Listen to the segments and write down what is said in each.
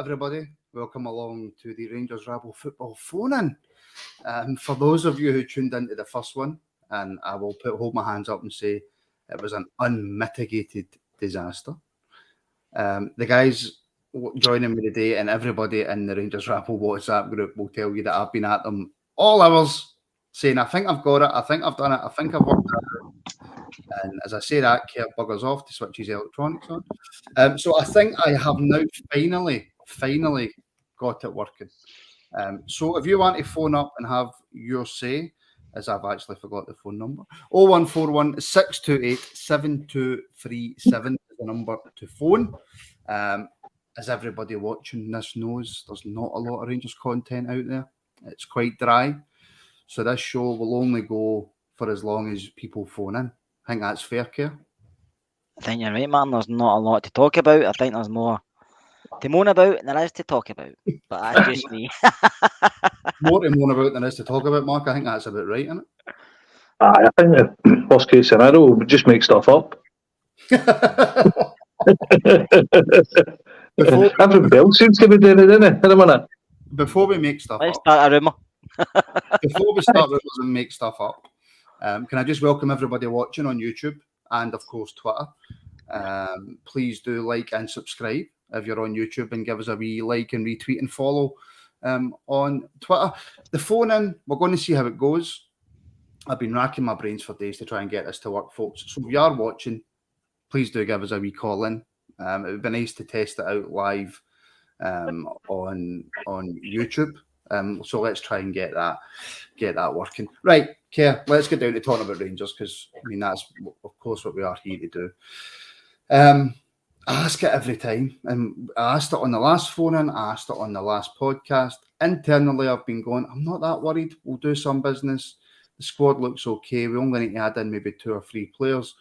everybody. Welcome along to the Rangers Rabble football phone-in. For those of you who tuned into the first one, and I will hold my hands up and say it was an unmitigated disaster. The guys joining me today and everybody in the Rangers Rabble WhatsApp group will tell you that I've been at them all hours saying, I think I've got it, I think I've done it, I think I've worked it out. And as I say that, Kerr buggers off to switch his electronics on. So I think I have now finally got it working. So if you want to phone up and have your say, as I've actually forgot the phone number, 0141 628 7237 is the number to phone. As everybody watching this knows, there's not a lot of Rangers content out there. It's quite dry. So this show will only go for as long as people phone in. I think that's fair, Kerr. I think you're right, man. There's not a lot to talk about. I think there's more to moan about than there is to talk about. But that's just me. More to moan about than there is to talk about, Mark. I think that's about right, isn't it? I think the worst case scenario would just make stuff up. Everybody else seems to be doing it, doesn't it? In a minute. Before we make stuff Let's up. start a rumour. Before we start rumours and make stuff up, can I just welcome everybody watching on YouTube and, of course, Twitter. Please do like and subscribe if you're on YouTube and give us a wee like and retweet and follow on Twitter. The phone in, we're going to see how it goes. I've been racking my brains for days to try and get this to work, folks. So if you are watching, please do give us a wee call in. It would be nice to test it out live on YouTube. So let's try and get that working. Right, Kerr, let's get down to talking about Rangers because, I mean, that's, of course, what we are here to do. I ask it every time. And I asked it on the last phone-in. I asked it on the last podcast. Internally, I've been going, I'm not that worried. We'll do some business. The squad looks okay. We only need to add in maybe 2 or 3 players.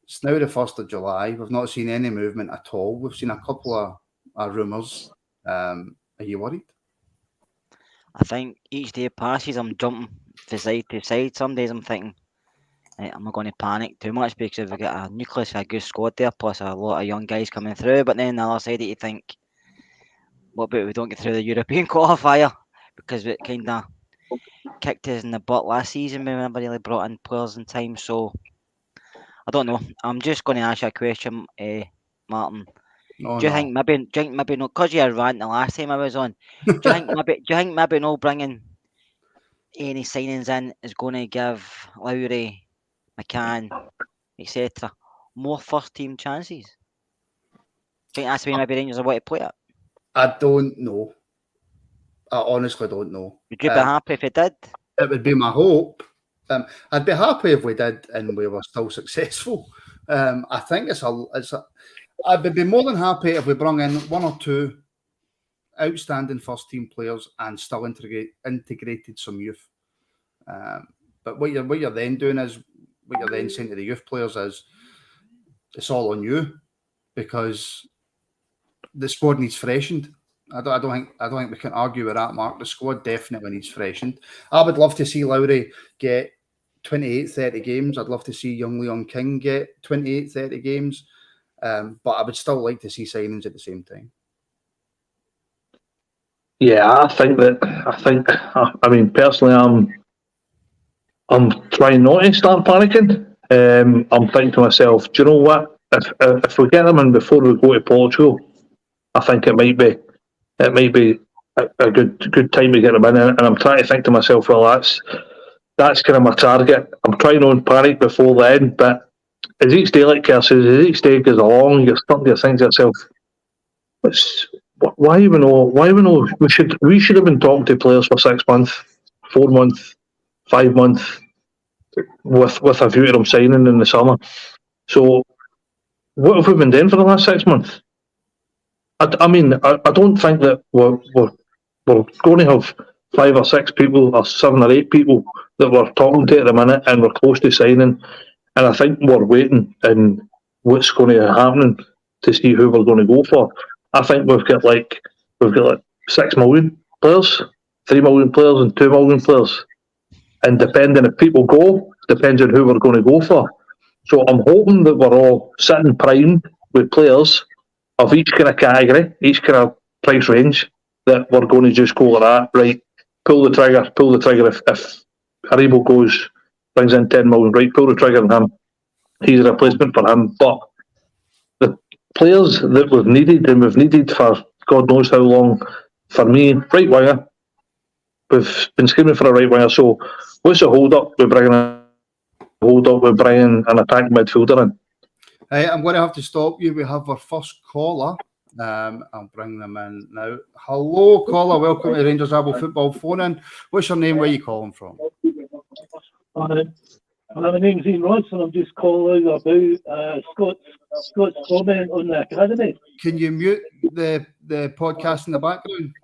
It's now the 1st of July. We've not seen any movement at all. We've seen a couple of rumours. Are you worried? I think each day passes, I'm jumping from side to side. Some days I'm thinking, I'm not going to panic too much because we've got a nucleus, a good squad there, plus a lot of young guys coming through. But then on the other side, you think, what about if we don't get through the European qualifier? Because it kind of kicked us in the butt last season. We never really brought in players in time. So I don't know. I'm just going to ask you a question, Martin. Do you think maybe not, because you were ranting the last time I was on, do you think maybe not bringing any signings in is going to give Lowry, McCann, etc. more first team chances? Do you think that's the way maybe Rangers are want to play it? I don't know. I honestly don't know. Would you be happy if it did? It would be my hope. I'd be happy if we did and we were still successful. I think I would be more than happy if we brought in 1 or 2 outstanding first team players and still integrated some youth. But what you're then doing is, what you're then saying to the youth players is, it's all on you because the squad needs freshened. I don't think we can argue with that, Mark. The squad definitely needs freshened. I would love to see Lowry get 28, 30 games. I'd love to see young Leon King get 28, 30 games. But I would still like to see signings at the same time. Yeah, I mean, personally, I'm trying not to start panicking. I'm thinking to myself, do you know what? If we get them in before we go to Portugal, I think it might be a good time to get them in. And I'm trying to think to myself, well, that's kind of my target. I'm trying not to panic before then, but as each day, like Kerr says, as each day goes along, you're starting to think to yourself, why even know? We should have been talking to players for 6 months, 4 months, 5 months, with a view to them signing in the summer. So, what have we been doing for the last 6 months? I mean, I don't think that we're going to have 5 or 6 people or 7 or 8 people that we're talking to at the minute, and we're close to signing. And I think we're waiting and what's going to happen to see who we're going to go for. I think we've got like 6 million players, 3 million players, and 2 million players. And depending if people go, depends on who we're going to go for. So I'm hoping that we're all sitting primed with players of each kind of category, each kind of price range that we're going to just go like that, right? Pull the trigger if Haribo brings in 10 million, right? Pull the trigger on him. He's a replacement for him. But the players that we've needed for God knows how long, for me, right winger, we've been screaming for a right winger. So what's the hold up with bringing an attacking midfielder in? I'm going to have to stop you. We have our first caller. I'll bring them in now. Hello, caller. Welcome to Rangers Rabble Football Phone In. What's your name? Where are you calling from? My name's Ian Ross, and I'm just calling about Scott's comment on the academy. Can you mute the podcast in the background?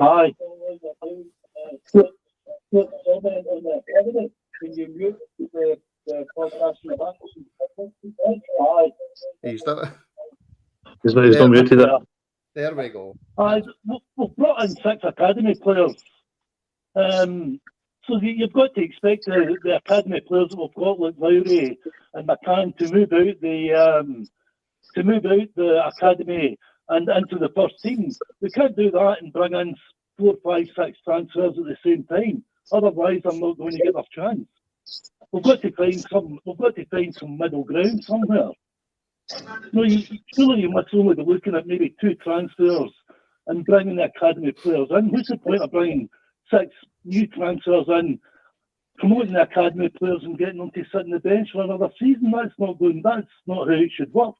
Aye. Scott's comment on the academy. Can you mute the podcast in the background? Aye. He's not muted it. There we go. Aye. We've brought in 6 academy players. So you've got to expect the academy players that we've got, like Lowry and McCann, to move out the academy and into the first team. We can't do that and bring in 4, 5, 6 transfers at the same time. Otherwise, I'm not going to get a chance. We've got to find some middle ground somewhere. Surely you must only be looking at maybe 2 transfers and bringing the academy players in. What's the point of bringing 6 new transfers in, promoting the academy players and getting them to sit on the bench for another season? That's not how it should work.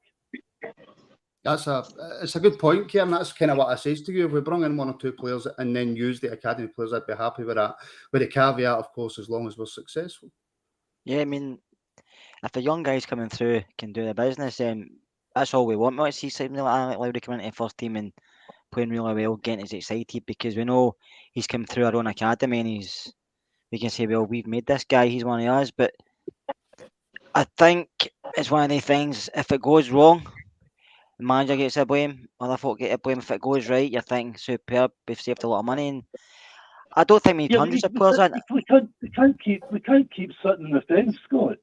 It's a good point, Kieran. That's kind of what I says to you. If we bring in 1 or 2 players and then use the academy players, I'd be happy with that. With the caveat, of course, as long as we're successful. Yeah, I mean, if the young guys coming through can do the business, then that's all we want. We want to see something like Lowry coming into the first team and playing really well, getting us excited, because we know he's come through our own academy and we can say, well, we've made this guy, he's one of us. But I think it's one of the things, if it goes wrong, the manager gets the blame, other folk get the blame. If it goes right, you're thinking, superb, we've saved a lot of money. And I don't think we need hundreds of players in. We can't keep sitting on the fence, Scott.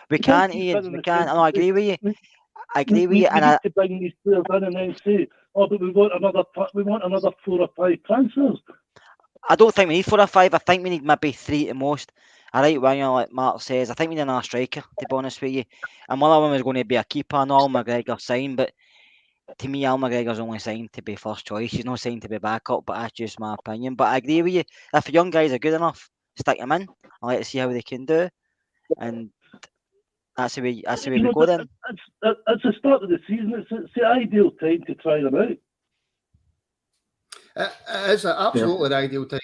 We can't, Ian. We can't. I agree with you. I agree with you. We need to bring these players in and then say, oh, but we want another 4 or 5 transfers. I don't think we need 4 or 5. I think we need maybe 3 at most. A right winger, like Mark says. I think we need another striker, to be honest with you. And one of them is going to be a keeper. I know Al McGregor signed, but to me, Al McGregor's only signed to be first choice. He's not signed to be backup, but that's just my opinion. But I agree with you. If the young guys are good enough, stick them in. I'd like to see how they can do. And that's the way we go then. It's the start of the season. It's the ideal time to try them out. It's absolutely the ideal time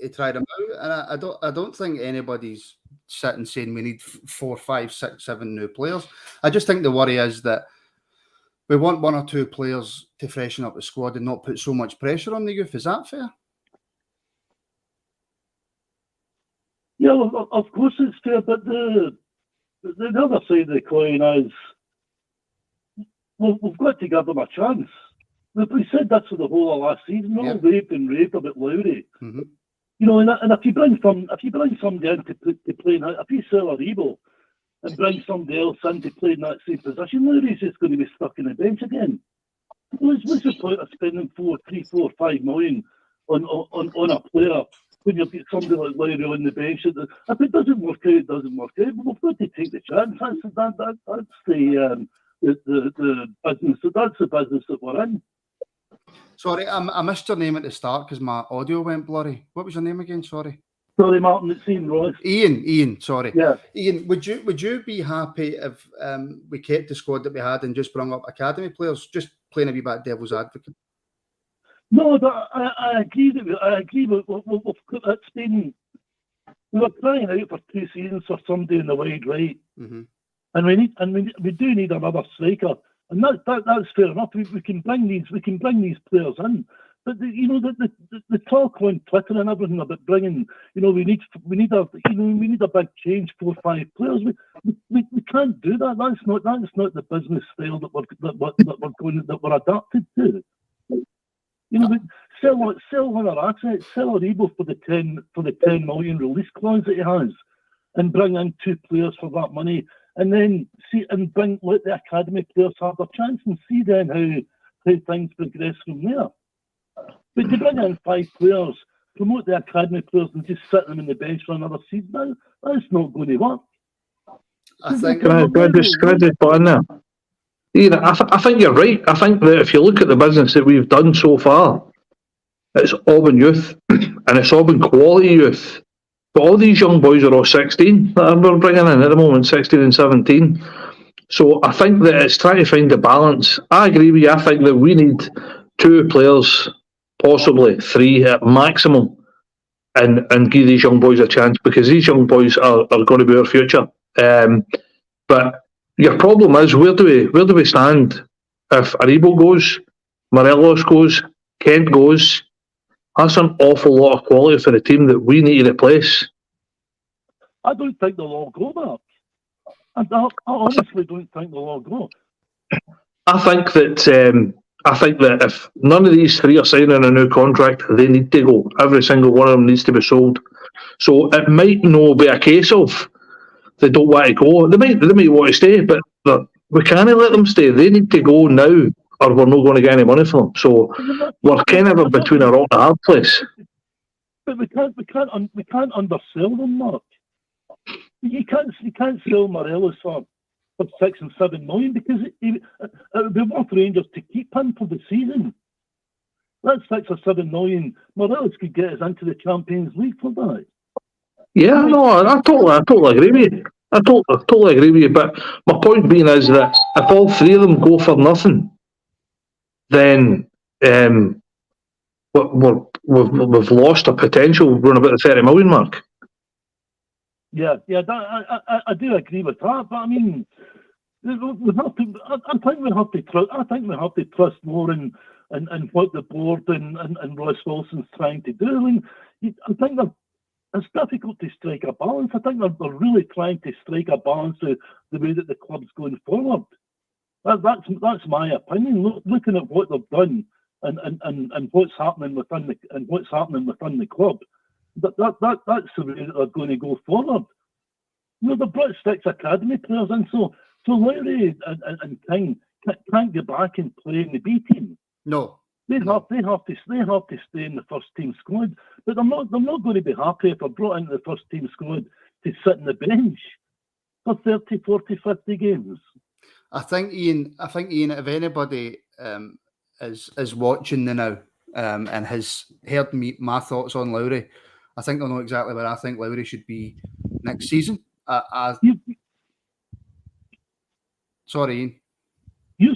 to try them out, and I don't think anybody's sitting saying we need 4, 5, 6, 7 new players. I just think the worry is that we want 1 or 2 players to freshen up the squad and not put so much pressure on the youth. Is that fair? Yeah, well, of course it's fair, but the other side of the coin is we've got to give them a chance. We said that for the whole of last season. All raved about Lowry. Mm-hmm. And if you bring somebody in to play, if you sell a Rabble and bring somebody else in to play in that same position, Lowry's just going to be stuck in the bench again. What's the point of spending 3, 4, 5 million on a player when you've got somebody like Lowry on the bench? If it doesn't work out, it doesn't work out. But we've got to take the chance. That's the business. That's the business that we're in. Sorry, I missed your name at the start because my audio went blurry. What was your name again? Sorry. Sorry, Martin. It's Ian Ross. Ian. Sorry. Yeah. Ian, would you be happy if we kept the squad that we had and just brought up academy players, just playing a wee bit devil's advocate? No, I agree with you. I agree with it's been. We were crying out for 2 seasons for somebody in the wide right, and we do need another striker. And that's fair enough. We can bring these players in, but the talk on Twitter and everything about bringing, we need a big change, 4 or 5 players. We can't do that. That's not the business style that we're adapted to. Sell one of our assets, sell a Rabble for the 10 million release clause that he has, and bring in 2 players for that money. And then let the academy players have their chance and see then how things progress from there. But to bring in 5 players, promote the academy players and just sit them in the bench for another season, that's not going to work. I think. Can I just put in there? Ian, I think you're right. I think that if you look at the business that we've done so far, it's all been youth, and it's all been quality youth. But all these young boys are all 16 that we're bringing in at the moment, 16 and 17. So I think that it's trying to find the balance. I agree with you. I think that we need 2 players, possibly 3 at maximum, and give these young boys a chance, because these young boys are going to be our future. But your problem is, where do we stand if Aribo goes, Morelos goes, Kent goes? That's an awful lot of quality for the team that we need to replace. I don't think they'll all go there. I honestly don't think they'll all go. I think that if none of these 3 are signing a new contract, they need to go. Every single one of them needs to be sold. So it might not be a case of they don't want to go. They might want to stay, but we can't let them stay. They need to go now, or we're not going to get any money from them. So we're kind of between a rock and a hard place. But we can't undersell them, Mark. You can't sell Morelos for 6 and 7 million, because it would be worth Rangers to keep him for the season. That's 6 or 7 million. Morelos could get us into the Champions League for that. Yeah, no, I totally agree with you. I totally agree with you. But my point being is that if all 3 of them go for nothing, then we've lost a potential run about the 30 million mark. Yeah, I do agree with that. But I mean, we have to. I think we have to trust. I think we have to trust more in what the board and Ross Wilson's trying to do. I mean, I think it's difficult to strike a balance. I think they're really trying to strike a balance with the way that the club's going forward. That's my opinion. Looking at what they've done and what's happening within the club, that's the way that they're going to go forward. You know, they brought 6 academy players in, so Lowry and King can't get back and play in the B team. No. They have to stay in the first team squad, but they're not going to be happy if they're brought into the first team squad to sit on the bench for 30, 40, 50 games. I think Ian, if anybody is watching now and has heard my thoughts on Lowry, I think they'll know exactly where I think Lowry should be next season. Sorry, Ian. You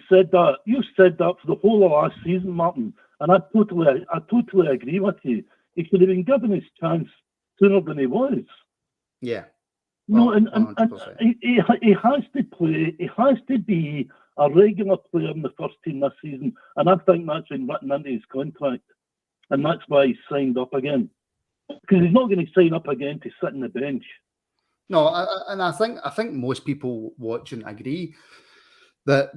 said that. You said that for the whole of last season, Martin, and I totally agree with you. He should have been given his chance sooner than he was. Yeah. No, and he has to play. He has to be a regular player in the first team this season, and I think that's been written into his contract, and that's why he's signed up again. Because he's not going to sign up again to sit on the bench. No, I think most people watching agree that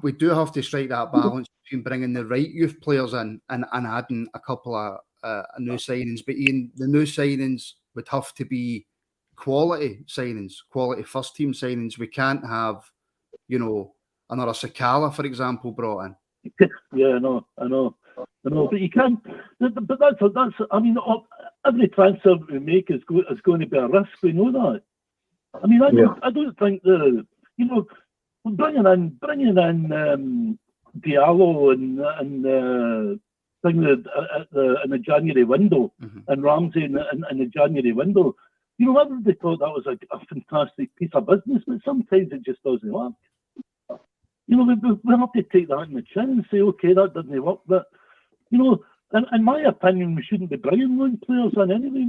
we do have to strike that balance between bringing the right youth players in and adding a couple of new signings. But Ian, the new signings would have to be quality signings, quality first team signings. We can't have, another Sakala, for example, brought in. Yeah, I know. But you can't. But that's. I mean, every transfer we make is going to be a risk. We know that. I mean, I don't think bringing in Diallo and in the January window, mm-hmm. and Ramsey in the January window. Everybody thought that was a fantastic piece of business, but sometimes it just doesn't work. We have to take that in the chin and say, okay, that doesn't work. But in my opinion, we shouldn't be bringing young players in anyway.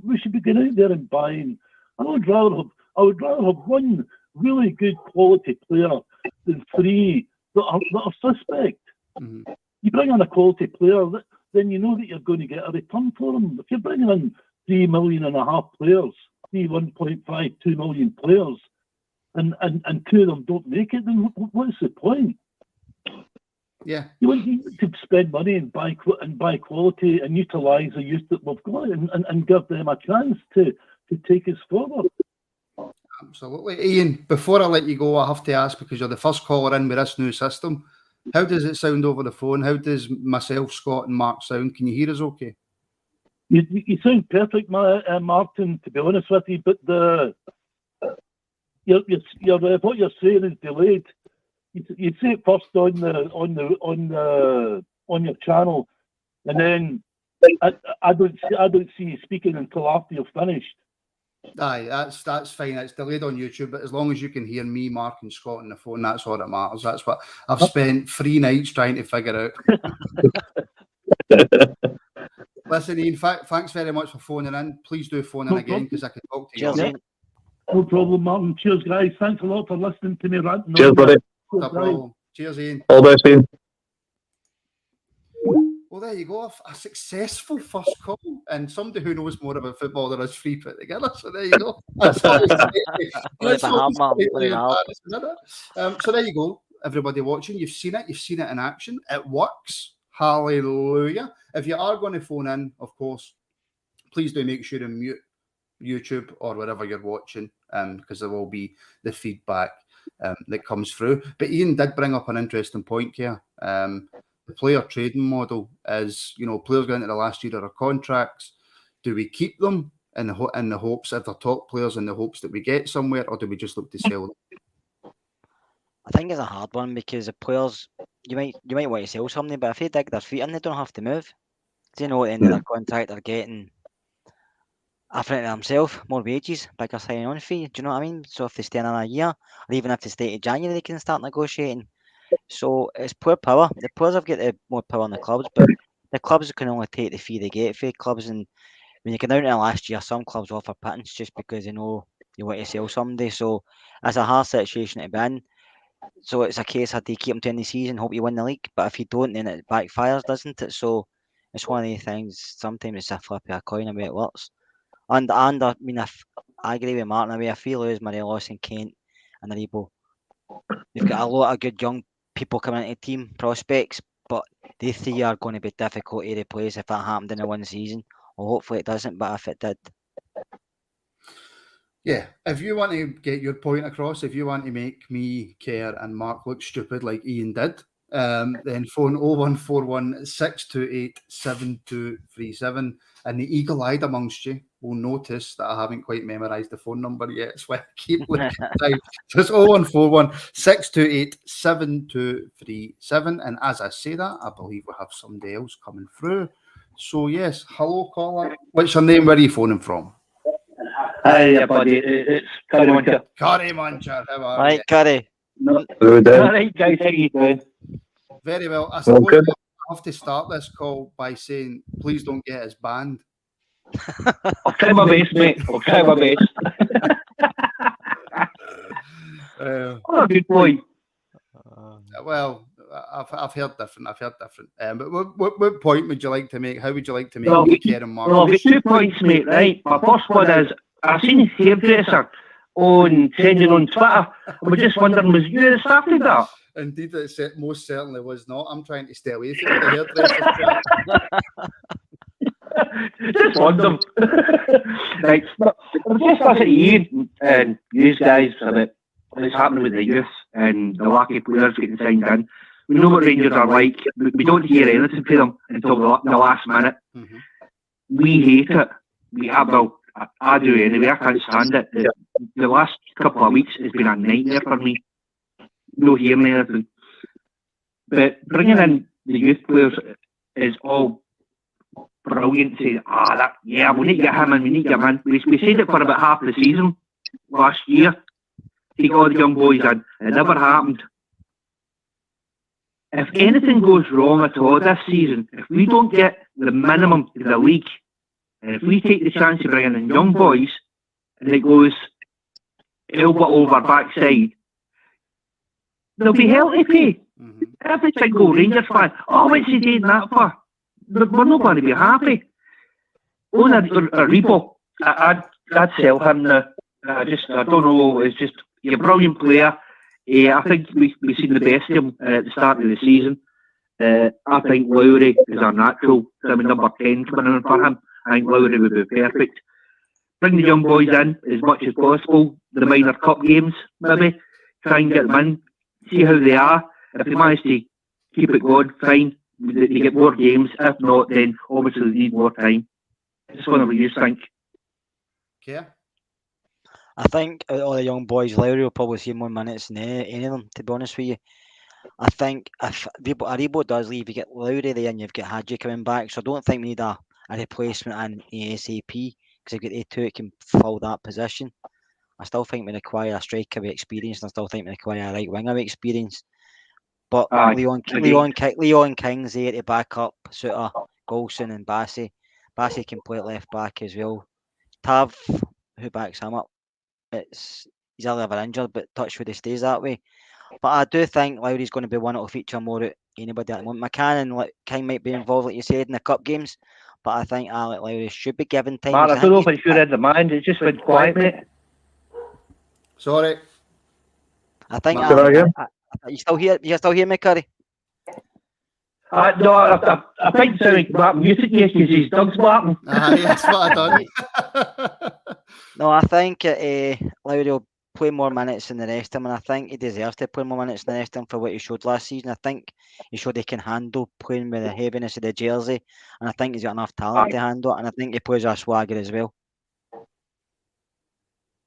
We should be going out there and buying. I would rather have one really good quality player than 3 that are suspect. Mm-hmm. You bring in a quality player, then you know that you're going to get a return for them. If you're bringing in 3.5 million players, 1.5, 2 million players, and 2 of them don't make it, then what's the point? Yeah, you want to spend money and buy quality and utilise the youth that we've got and give them a chance to take us forward. Absolutely. Ian, before I let you go, I have to ask, because you're the first caller in with this new system, How does it sound over the phone? How does myself, Scott, and Mark sound? Can you hear us okay? You sound perfect, Martin, to be honest with you, but what you're saying is delayed. You say it first on your channel, and then I don't see you speaking until after you've finished. Aye, that's fine. It's delayed on YouTube, but as long as you can hear me, Mark, and Scott on the phone, that's all that matters. That's what I've spent 3 nights trying to figure out. Listen, Ian, thanks very much for phoning in. Please do phone in again because I can talk to you. Cheers, Ian. No problem, Martin. Cheers, guys. Thanks a lot for listening to me ranting. Cheers, buddy. No problem. Cheers, Ian. All the best, Ian. Well, there you go. A successful first call, and somebody who knows more about football than us three put together. So there you go. That's always so there you go, everybody watching. You've seen it. You've seen it in action. It works. Hallelujah. If you are going to phone in, of course, please do make sure to mute YouTube or wherever you're watching, because there will be the feedback that comes through. But Ian did bring up an interesting point here. The player trading model is, players going into the last year of their contracts. Do we keep them in the hopes, if they're top players, in the hopes that we get somewhere, or do we just look to sell them? I think it's a hard one because the players, you might want to sell somebody, but if they dig their feet in, they don't have to move. They know at the end of their contract they're getting, after themselves, more wages, bigger signing on fee. Do you know what I mean? So if they stay in a year, or even if they stay to January, they can start negotiating. So it's player power. The players have got more power in the clubs, but the clubs can only take the fee they get for clubs. And when you get down to the last year, some clubs offer pittance just because they know you want to sell somebody. So it's a hard situation to be in. So it's a case of they keep them to end the season, hope you win the league. But if you don't, then it backfires, doesn't it? So it's one of the things. Sometimes it's a flip of a coin the way it works. And I mean, if I agree with Martin, I feel lose Morelos and Kent and Rabble. They've got a lot of good young people coming into the team, prospects, but they 3 are going to be difficult to replace if that happened in the one season. Well, hopefully it doesn't, but if it did. Yeah, if you want to get your point across, if you want to make me, Kerr, and Mark look stupid like Ian did, then phone 0141 628 7237. And the eagle-eyed amongst you will notice that I haven't quite memorised the phone number yet, so I keep looking at time. So it's 0141 628 7237. And as I say that, I believe we have somebody else coming through. So yes, hello caller. What's your name? Where are you phoning from? Hi, buddy. It's Curry Muncher. Curry Muncher, how are you? Right, Curry. All right, guys, how you doing? Very well. I suppose I have to start this call by saying, please don't get us banned. I'll try my best, mate. I'll try my best. What a good boy. Well, I've heard different. But what point would you like to make? How would you like to make Kerr and Mark? Well, I've got 2 points, mate, right? My first one is, I've seen his hairdresser on trending on Twitter. I was just wondering, was you that started that? Indeed, it most certainly was not. I'm trying to stay away from the hairdresser. Just wonder. Right, but I was just listening to you and you guys about what's happening with the youth and the lack of players getting signed in. We know what Rangers are like. We don't hear anything from them until the last minute. Mm-hmm. We hate it. Well, I do anyway. I can't stand it. The last couple of weeks has been a nightmare for me. No hearing anything. But bringing in the youth players is all brilliant. Saying, we need to get him in. We need to get him in. We said it for about half the season last year. Take all the young boys in. It never happened. If anything goes wrong at all this season, if we don't get the minimum in the league, and if we take the chance of bringing in young boys, and it goes elbow over backside, there'll be hell to pay. Mm-hmm. Every single Rangers fan, what's he doing that for? We're not going to be happy. On a Rabble, I'd sell him now. I don't know, it's just a brilliant player. I think we've seen the best of him at the start of the season. I think Lowry is our natural. Number 10 coming in for him. I think Lowry would be perfect. Bring the young boys in as much as possible. The minor cup games, maybe. Try and get them in. See how they are. If they manage to keep it going, fine. They get more games. If not, then obviously they need more time. Just wonder what you think. Yeah. I think out of all the young boys, Lowry will probably see more minutes than any of them, to be honest with you. I think if Aribo does leave, you get Lowry there and you've got Hadji coming back. So I don't think we need a replacement in ASAP, because if you get A2, it can fill that position. I still think we require a striker with experience, and I still think we require a right winger with experience. But Leon King's there to back up Suter, Golson and Bassey. Bassey can play at left back as well. Tav, who backs him up? He's either ever injured, but touch wood he stays that way. But I do think Lowry's going to be one that will feature more at anybody at the moment. McCann and King might be involved, like you said, in the cup games. But I think Alec Lowry should be given time. Mark, I don't know if it's your end of mind. It's just went quiet, mate. Sorry. I think you still hear? You still hear me, Curry? No, I think something like music here because his dog's barking. That's what I done. No, I think Lowry will play more minutes than the rest of them, and I think he deserves to play more minutes than the rest of them for what he showed last season. I think he showed he can handle playing with the heaviness of the jersey, and I think he's got enough talent to handle it, and I think he plays a swagger as well.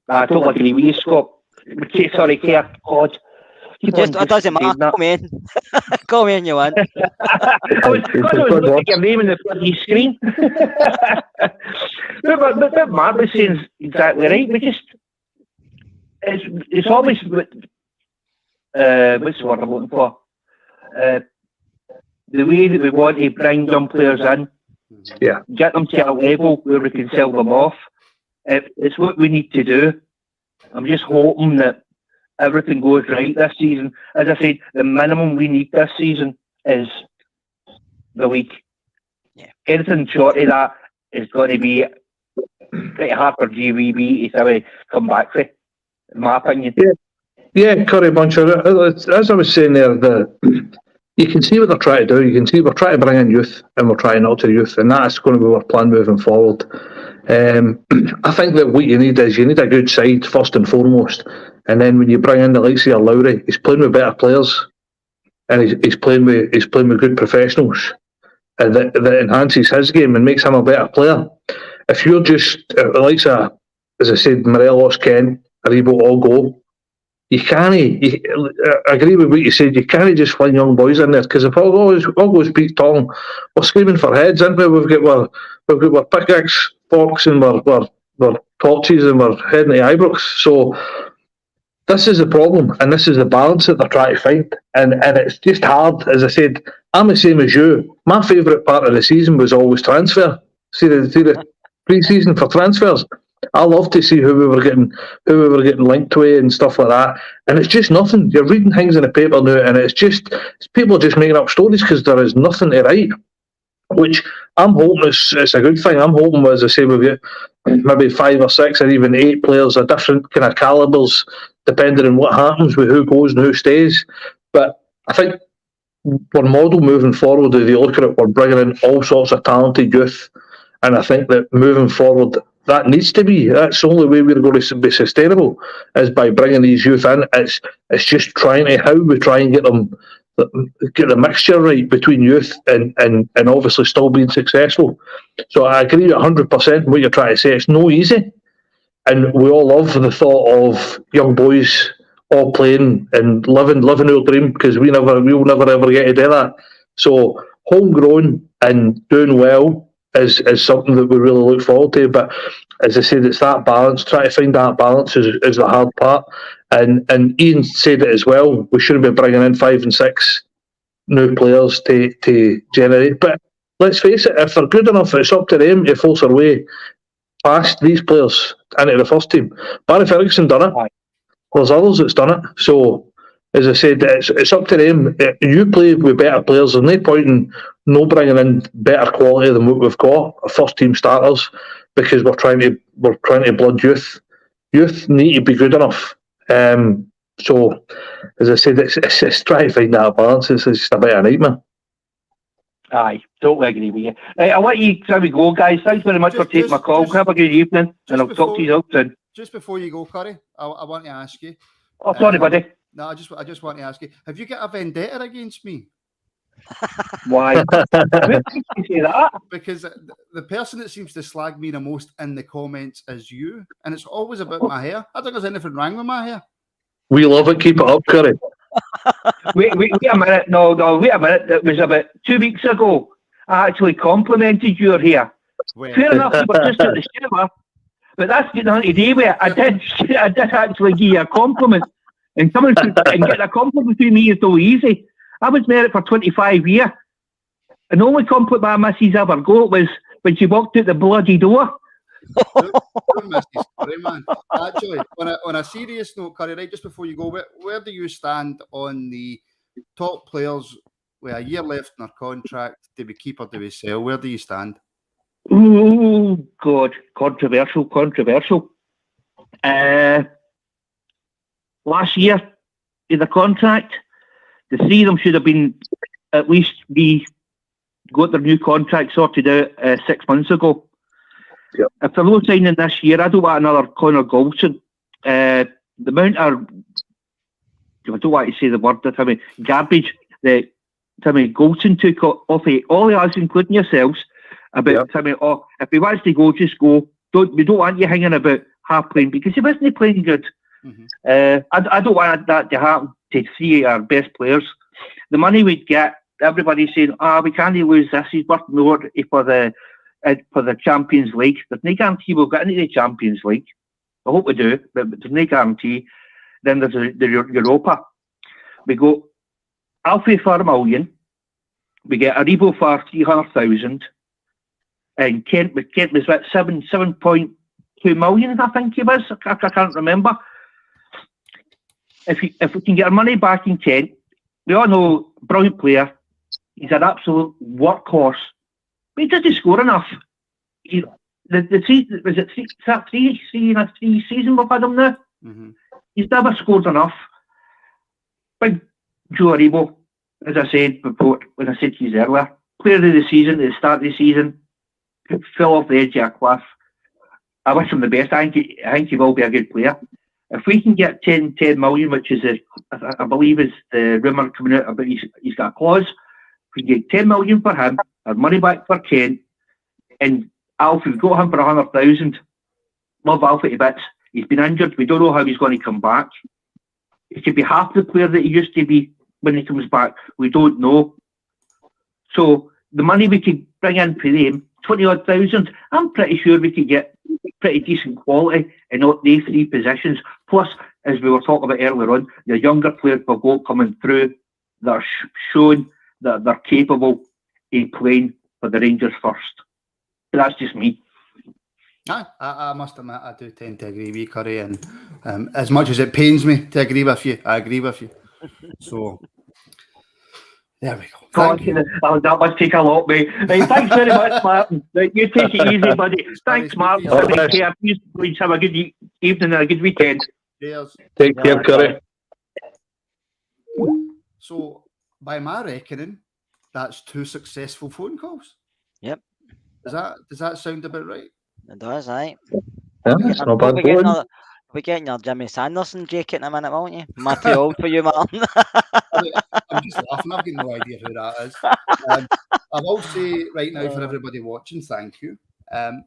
I totally agree with you, Scott. Sorry, Care. God. It doesn't matter. Come in. Come in, you want. I was looking at your name in the bloody screen. But Mark was saying exactly right. We just, it's always, what's the word I'm looking for? The way that we want to bring young players in, get them to a level where we can sell them off. It's what we need to do. I'm just hoping that everything goes right this season. As I said, the minimum we need this season is the league. Yeah. Anything short of that is going to be pretty hard for GVB to come back for, in my opinion. Yeah, Curry Buncher. As I was saying there, you can see what they're trying to do. You can see we're trying to bring in youth, and we're trying out to youth, and that's going to be our plan moving forward. I think that what you need is a good side first and foremost, and then when you bring in the likes of your Lowry, he's playing with better players, and he's playing with good professionals, and that enhances his game and makes him a better player. If you're just as I said, Morelos, Kent, Aribo all go, you can't. I agree with what you said. You can't just fling young boys in there, because if all goes Pete Tong, we're screaming for heads, aren't we? We've got our pickaxe, forks, and we're torches, and we're heading to Ibrox. So this is the problem, and this is the balance that they're trying to find, and it's just hard. As I said, I'm the same as you. My favourite part of the season was always transfer. See the pre-season for transfers. I love to see who we were getting linked to and stuff like that. And it's just nothing. You're reading things in the paper now, and it's people just making up stories because there is nothing to write. Which I'm hoping it's a good thing. I'm hoping, as I say, we've got maybe 5 or 6 or even 8 players of different kind of calibers, depending on what happens with who goes and who stays. But I think our model moving forward, if you look at it, we're bringing in all sorts of talented youth, and I think that moving forward, that needs to be. That's the only way we're going to be sustainable, is by bringing these youth in. It's just how we try and get the mixture right between youth and obviously still being successful. So I agree 100% what you're trying to say. It's no easy, and we all love the thought of young boys all playing and living our dream, because we'll never ever get to do that. So homegrown and doing well is something that we really look forward to. But as I said, it's that balance. Try to find that balance is the hard part. And Ian said it as well. We shouldn't be bringing in 5 and 6 new players to generate. But let's face it, if they're good enough, it's up to them to force their way past these players into the first team. Barry Ferguson done it. There's others that's done it. So, as I said, it's up to them. You play with better players. There's no point in no bringing in better quality than what we've got, first team starters, because we're trying to blood youth. Youth need to be good enough. So, as I said, it's trying to find that balance. It's just a bit of a nightmare. Aye, totally agree with you. Right, I'll let you go, guys. Thanks very much for taking my call. Have a good evening, and I'll talk to you all soon. Just before you go, Curry, I want to ask you. Oh, sorry, buddy. No, I just want to ask you, have you got a vendetta against me? Why? Where did you say that? Because the person that seems to slag me the most in the comments is you, and it's always about my hair. I don't think there's anything wrong with my hair. We love it. Keep it up, Curry. Wait a minute. No, wait a minute. It was about 2 weeks ago. I actually complimented your hair. Well, Fair enough, you were just at the shower, but that's getting on today with it. I did actually give you a compliment. And someone and getting a compliment from me is so easy. I was married for 25 years. And the only compliment my missus ever got was when she walked out the bloody door. Sorry, man. Actually, on a serious note, Curry, right just before you go, where do you stand on the top players with a year left in their contract? Do we keep or do we sell? Where do you stand? Oh, God. Controversial. Last year, in the contract, the three of them should have been at least got their new contract sorted out 6 months ago. Yep. If they're not signing this year, I don't want another Connor Goldson. The amount of, I don't want to say the word, garbage that Timmy Goldson took off of all of us, including yourselves, about Timmy, if he wants to go, just go. We don't want you hanging about half playing because he wasn't playing good. Mm-hmm. I don't want that to happen to three of our best players. The money we'd get, everybody's saying, we can't lose this. He's worth more for the Champions League. There's no guarantee we'll get into the Champions League. I hope we do, but there's no guarantee. Then there's the Europa. We go Alfie for $1 million. We get Aribo for 300,000. And Kent was at 7.2 million, I think he was. I can't remember. If we can get our money back in Kent, we all know, brilliant player. He's an absolute workhorse. But he doesn't score enough. Three seasons we've had him now? Mm-hmm. He's never scored enough. Big Joe Aribo, as I said before, when I said to you earlier, player of the season, at the start of the season, fell off the edge of a cliff. I wish him the best. I think he will be a good player. If we can get 10 million, which is I believe is the rumour coming out about he's got a clause. If we get 10 million for him, our money back for Kent, and Alfie, we've got him for 100,000. Love Alfie to bits. He's been injured. We don't know how he's going to come back. He could be half the player that he used to be when he comes back. We don't know. So the money we could bring in for them, 20-odd thousand, I'm pretty sure we could get pretty decent quality in all these three positions. Plus, as we were talking about earlier on, the younger players will go coming through that are showing that they're capable of playing for the Rangers first. But that's just me. I must admit, I do tend to agree with you, Curry, and as much as it pains me to agree with you, I agree with you. So, there we go. Thank you. That must take a lot, mate. Right, thanks very much, Martin. Right, you take it easy, buddy. Thanks, Martin. Take care. Please have a good evening and a good weekend. Cheers. Take care, Curry. So, by my reckoning, that's 2 successful phone calls. Yep. Does that sound about right? It does, aye. Yeah, it's not bad. We're getting your Jimmy Sanderson jacket in a minute, won't you? Matthew old for you, Martin. I'm just laughing. I've got no idea who that is. I will say right now for everybody watching, thank you.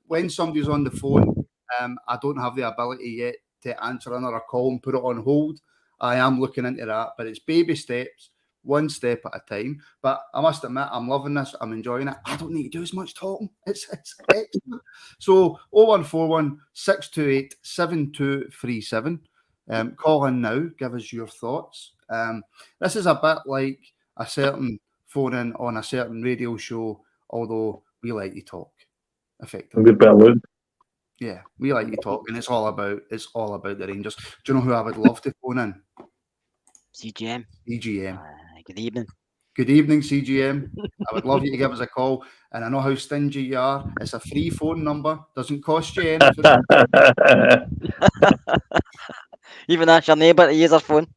When somebody's on the phone, I don't have the ability yet to answer another call and put it on hold. I am looking into that, but it's baby steps, one step at a time. But I must admit, I'm loving this. I'm enjoying it. I don't need to do as much talking. It's excellent. So 0141 628 7237. Call in now. Give us your thoughts. This is a bit like a certain phone in on a certain radio show, although we like to talk. Effectively. A good bit of loot. Yeah, we like to talk, and it's all about the Rangers. Do you know who I would love to phone in? CGM. CGM. Good evening. Good evening, CGM. I would love you to give us a call, and I know how stingy you are. It's a free phone number. Doesn't cost you anything. Even ask your neighbour to use her phone.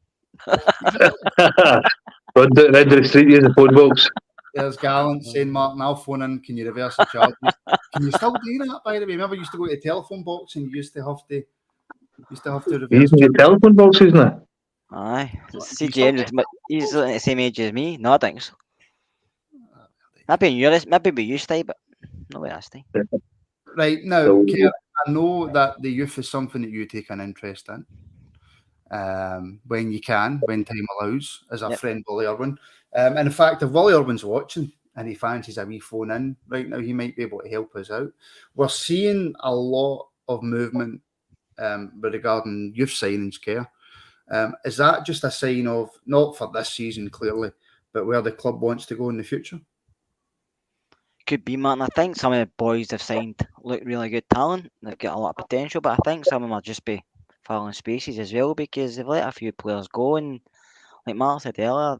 Run down the street, use the phone box. There's Gallant saying, Martin, I'll phone in. Can you reverse the charges? Can you still do that, by the way? Remember, you used to go to the telephone box and you used to have to reverse. You using your telephone box, isn't it? Aye. CGM, he's the same age as me. No, I think so. Maybe be you, Steve, but not with us, Steve. Right, now, So- Keir, I know that the youth is something that you take an interest in. When you can, when time allows, as our friend Willie Irwin. And in fact, if Willie Irwin's watching and he fancies a wee phone in right now, he might be able to help us out. We're seeing a lot of movement regarding youth signings, Keir. Is that just a sign of, not for this season clearly, but where the club wants to go in the future? Could be, Martin. I think some of the boys they've signed look really good talent. They've got a lot of potential, but I think some of them will just be filling spaces as well because they've let a few players go. And like Mark said earlier,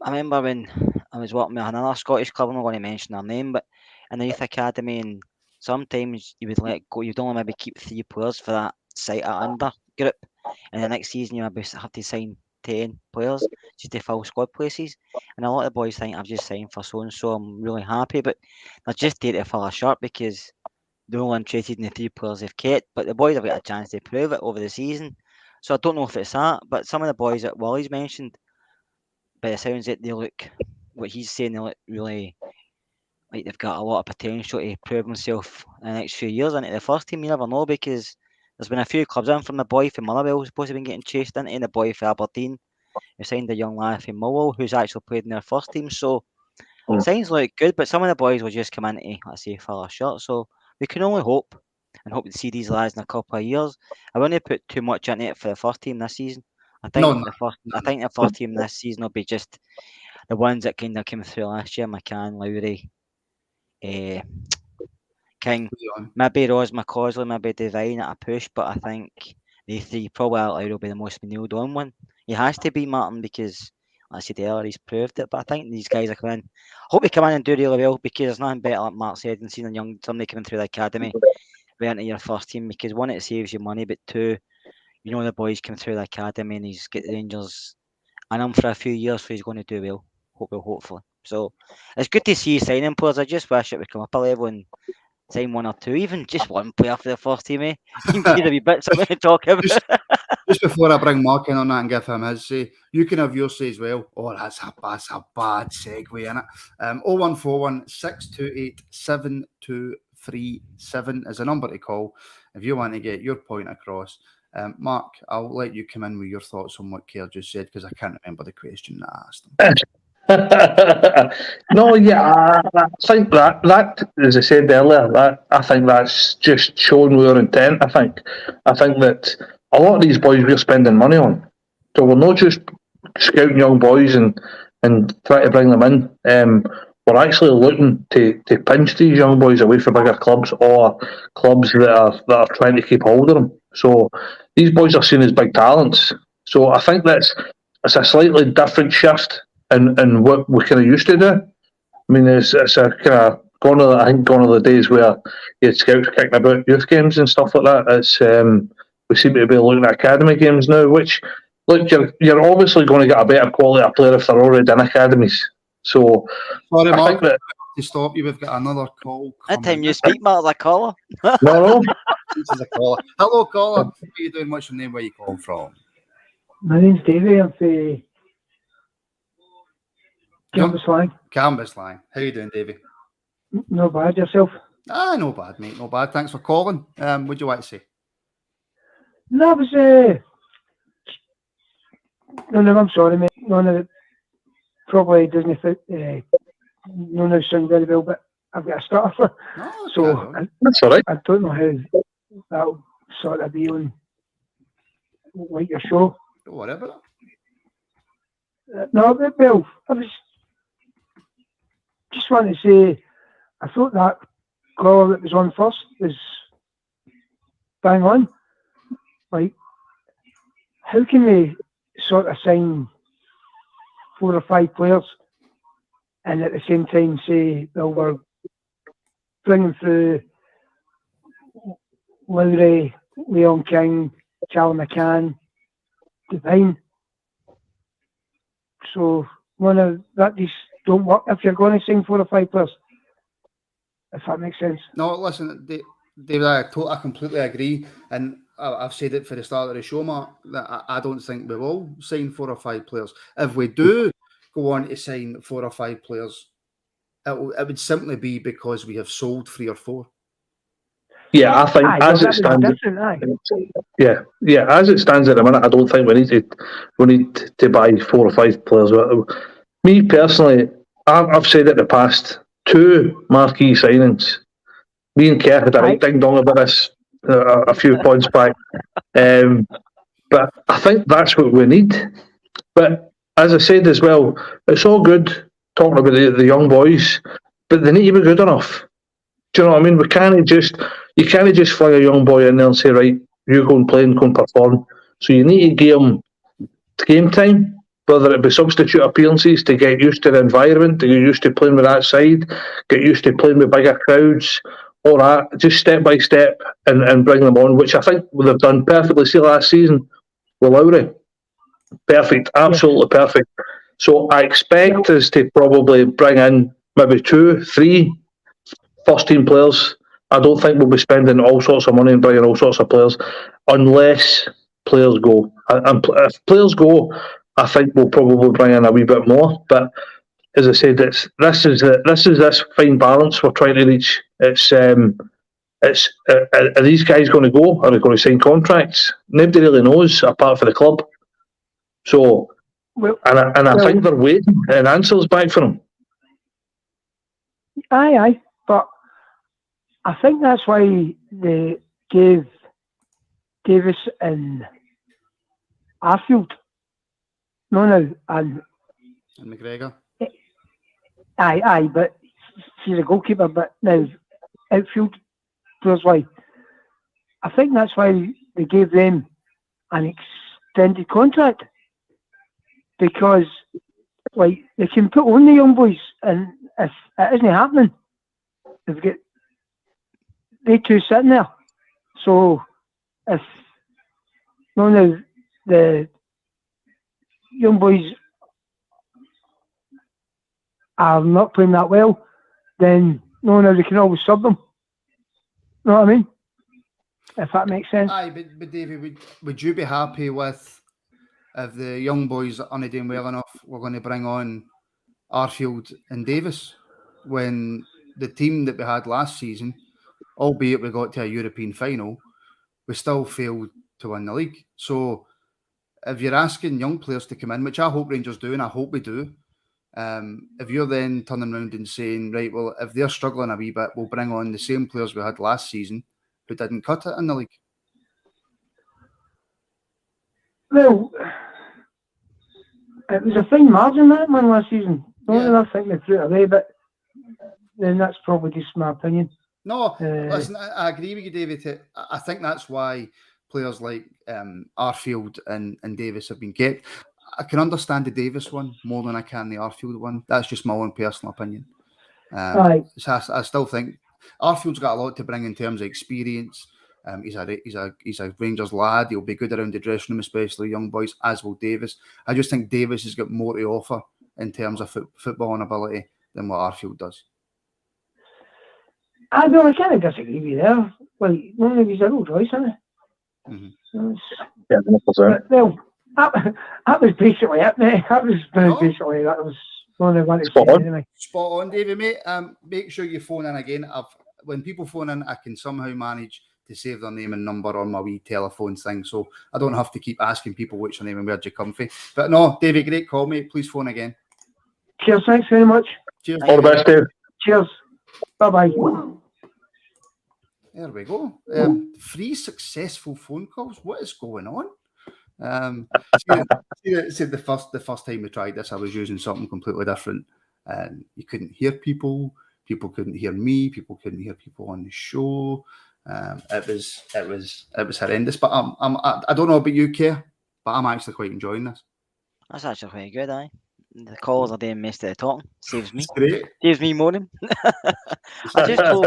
I remember when I was working with another Scottish club, I'm not going to mention their name, but in the youth academy, and sometimes you would let go, you'd only maybe keep 3 players for that site at under group, and the next season you maybe have to sign 10 players just to fill squad places. And a lot of the boys think I've just signed for so and so, I'm really happy, but they're just there to fill a shirt because they're all interested in the 3 players they've kept, but the boys have got a chance to prove it over the season. So I don't know if it's that, but some of the boys that Wally's mentioned, by the sounds that they look, what he's saying, they look really like they've got a lot of potential to prove themselves in the next few years into the first team. You never know because there's been a few clubs in from the boy from Motherwell who's supposed to have been getting chased into, and the boy for Aberdeen who signed a young lad from Millwall who's actually played in their first team. So signs look good, but some of the boys will just come in to, let's say, fill a shirt. So we can only hope and hope to see these lads in a couple of years. I wouldn't put too much into it for the first team this season. I think the first team this season will be just the ones that kind of came through last year: McCann, Lowry, King, maybe Ross McCausland, maybe Devine at a push. But I think the 3 probably out loud will be the most nailed on one. He has to be, Martin, because like I said earlier, he's proved it. But I think these guys are coming in. Hope they come in and do really well because there's nothing better, like Mark said, than seeing somebody coming through the academy right into your first team, because one, it saves you money, but 2, you know the boys come through the academy and he's got the Rangers in him for a few years, so he's going to do well. Hopefully. So it's good to see you signing players. I just wish it would come up a level and sign 1 or 2, even just 1 player for the first team. Give a wee bit something to talk about. Just before I bring Mark in on that and give him his say, you can have your say as well. Oh, that's a bad segue, innit? 0141 628 7237 is a number to call if you want to get your point across. Mark, I'll let you come in with your thoughts on what Keir just said because I can't remember the question that I asked him. No, yeah, I think that, as I said earlier, I think that's just showing our intent. I think that a lot of these boys we're spending money on, so we're not just scouting young boys and trying to bring them in. We're actually looking to pinch these young boys away from bigger clubs or clubs that are trying to keep hold of them. So these boys are seen as big talents. So I think it's a slightly different shift in what we kind of used to do. I mean, it's a kind of gone of the days where you had scouts kicking about youth games and stuff like that. It's we seem to be looking at academy games now, which, look, you're obviously going to get a better quality of player if they're already in academies. So sorry, I Mark, think that to stop you, we've got another call. That time you speak, Mark, the caller. no. This is a caller. Hello, caller. How are you doing? What's your name? Where you calling from? My name's Davey. I'm from Cambuslang. Cambuslang. How you doing, Davey? No bad, yourself? No bad, mate. No bad. Thanks for calling. What do you want to say? No, it was no, I'm sorry, mate. None of it probably doesn't none of it sound very well, but I've got a stutter for. So That's all right. I don't know how that'll sort of be on like your show. Don't worry about it. No, but, well, I was just wanting to say, I thought that caller that was on first was bang on. Like, how can we sort of sign 4 or 5 players and at the same time say, well, we're bringing through Lowry, Leon King, Charlie McCann, Devine. So one of that just don't work if you're going to sign 4 or 5 players. If that makes sense. No, listen, David, I completely agree, and I've said it for the start of the show, Mark, that I don't think we will sign 4 or 5 players. If we do, go on to sign 4 or 5 players, it would simply be because we have sold 3 or 4. Yeah, I think as it stands. Yeah, as it stands at the minute, I don't think we need to buy 4 or 5 players. Me personally, I've said it in the past. 2 marquee signings. Me and Kerr had a right ding dong about this a few points back. But I think that's what we need. But as I said as well, it's all good talking about the young boys, but they need to be good enough. Do you know what I mean? You can't just fling a young boy in there and say, right, you go and play and go and perform. So you need to give them game time, whether it be substitute appearances, to get used to the environment, to get used to playing with that side, get used to playing with bigger crowds, all that, just step by step and bring them on, which I think they've done perfectly. See last season with Lowry. Perfect, absolutely perfect. So I expect us to probably bring in maybe 2, 3 first-team players. I don't think we'll be spending all sorts of money and bringing all sorts of players unless players go. And if players go, I think we'll probably bring in a wee bit more. But as I said, this is this fine balance we're trying to reach. Are these guys going to go? Are they going to sign contracts? Nobody really knows apart from the club. So, I think they're waiting and answers back for them. Aye, but I think that's why they gave Davis and Arfield. And McGregor. Aye, but she's a goalkeeper. But now outfield players, why? I think that's why they gave them an extended contract, because they can put on the young boys, and if it isn't happening, they've got they 2 sitting there. So if none of the young boys are not playing that well, then they can always sub them. You know what I mean? If that makes sense. Aye, but Davey, would you be happy with, if the young boys aren't doing well enough, we're going to bring on Arfield and Davis, when the team that we had last season, albeit we got to a European final, we still failed to win the league? So if you're asking young players to come in, which I hope Rangers do, and I hope we do, if you're then turning around and saying, right, well, if they're struggling a wee bit, we'll bring on the same players we had last season who didn't cut it in the league. Well, it was a fine margin, that one last season. I think they threw it away, but then that's probably just my opinion. No, listen, I agree with you, David. I think that's why players like Arfield and Davis have been kept. I can understand the Davis one more than I can the Arfield one. That's just my own personal opinion. Right. So I still think Arfield's got a lot to bring in terms of experience. He's a Rangers lad. He'll be good around the dressing room, especially young boys, as will Davis. I just think Davis has got more to offer in terms of footballing ability than what Arfield does. I kind of disagree with you there. Well, he's a Rolls Royce, isn't he? Mm-hmm. Well, that was basically it, mate. That was basically that was one I wanted to say anyway. Spot on, David, mate. Make sure you phone in again. When people phone in, I can somehow manage to save their name and number on my wee telephone thing, so I don't have to keep asking people what's your name and where'd you come from. But no, David, great call, mate. Please phone again. Cheers, thanks very much. Cheers. All the best, Dave. Cheers. Bye-bye. There we go. 3 successful phone calls. What is going on? See, the first time we tried this, I was using something completely different. You couldn't hear people. People couldn't hear me. People couldn't hear people on the show. It was horrendous. But I don't know about you, Kerr, but I'm actually quite enjoying this. That's actually quite good, aye. The calls are doing most of the talking. Saves me. It's great. Saves me morning. I just hope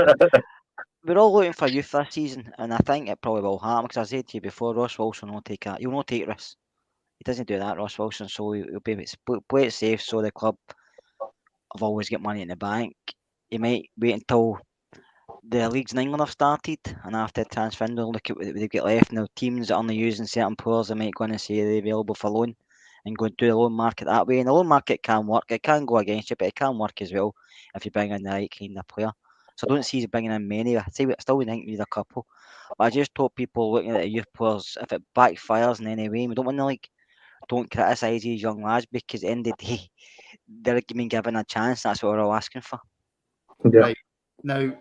we're all looking for youth this season, and I think it probably will happen, because I said to you before, Ross Wilson will he'll not take risks. He doesn't do that, Ross Wilson, so he'll be play it safe, so the club have always got money in the bank. He might wait until the leagues in England have started, and after the transfer window, look at what they've got left. Now, teams that are only using certain players, they might go in and say they're available for loan. and go do the loan market that way. And the loan market can work. It can go against you, but it can work as well if you bring in the right kind of player. So I don't see you bringing in many. I still would think we need a couple. But I just hope people looking at the youth players, if it backfires in any way, we don't want to don't criticise these young lads, because at the end of the day, they're being given a chance. That's what we're all asking for. Yeah. Right. Now,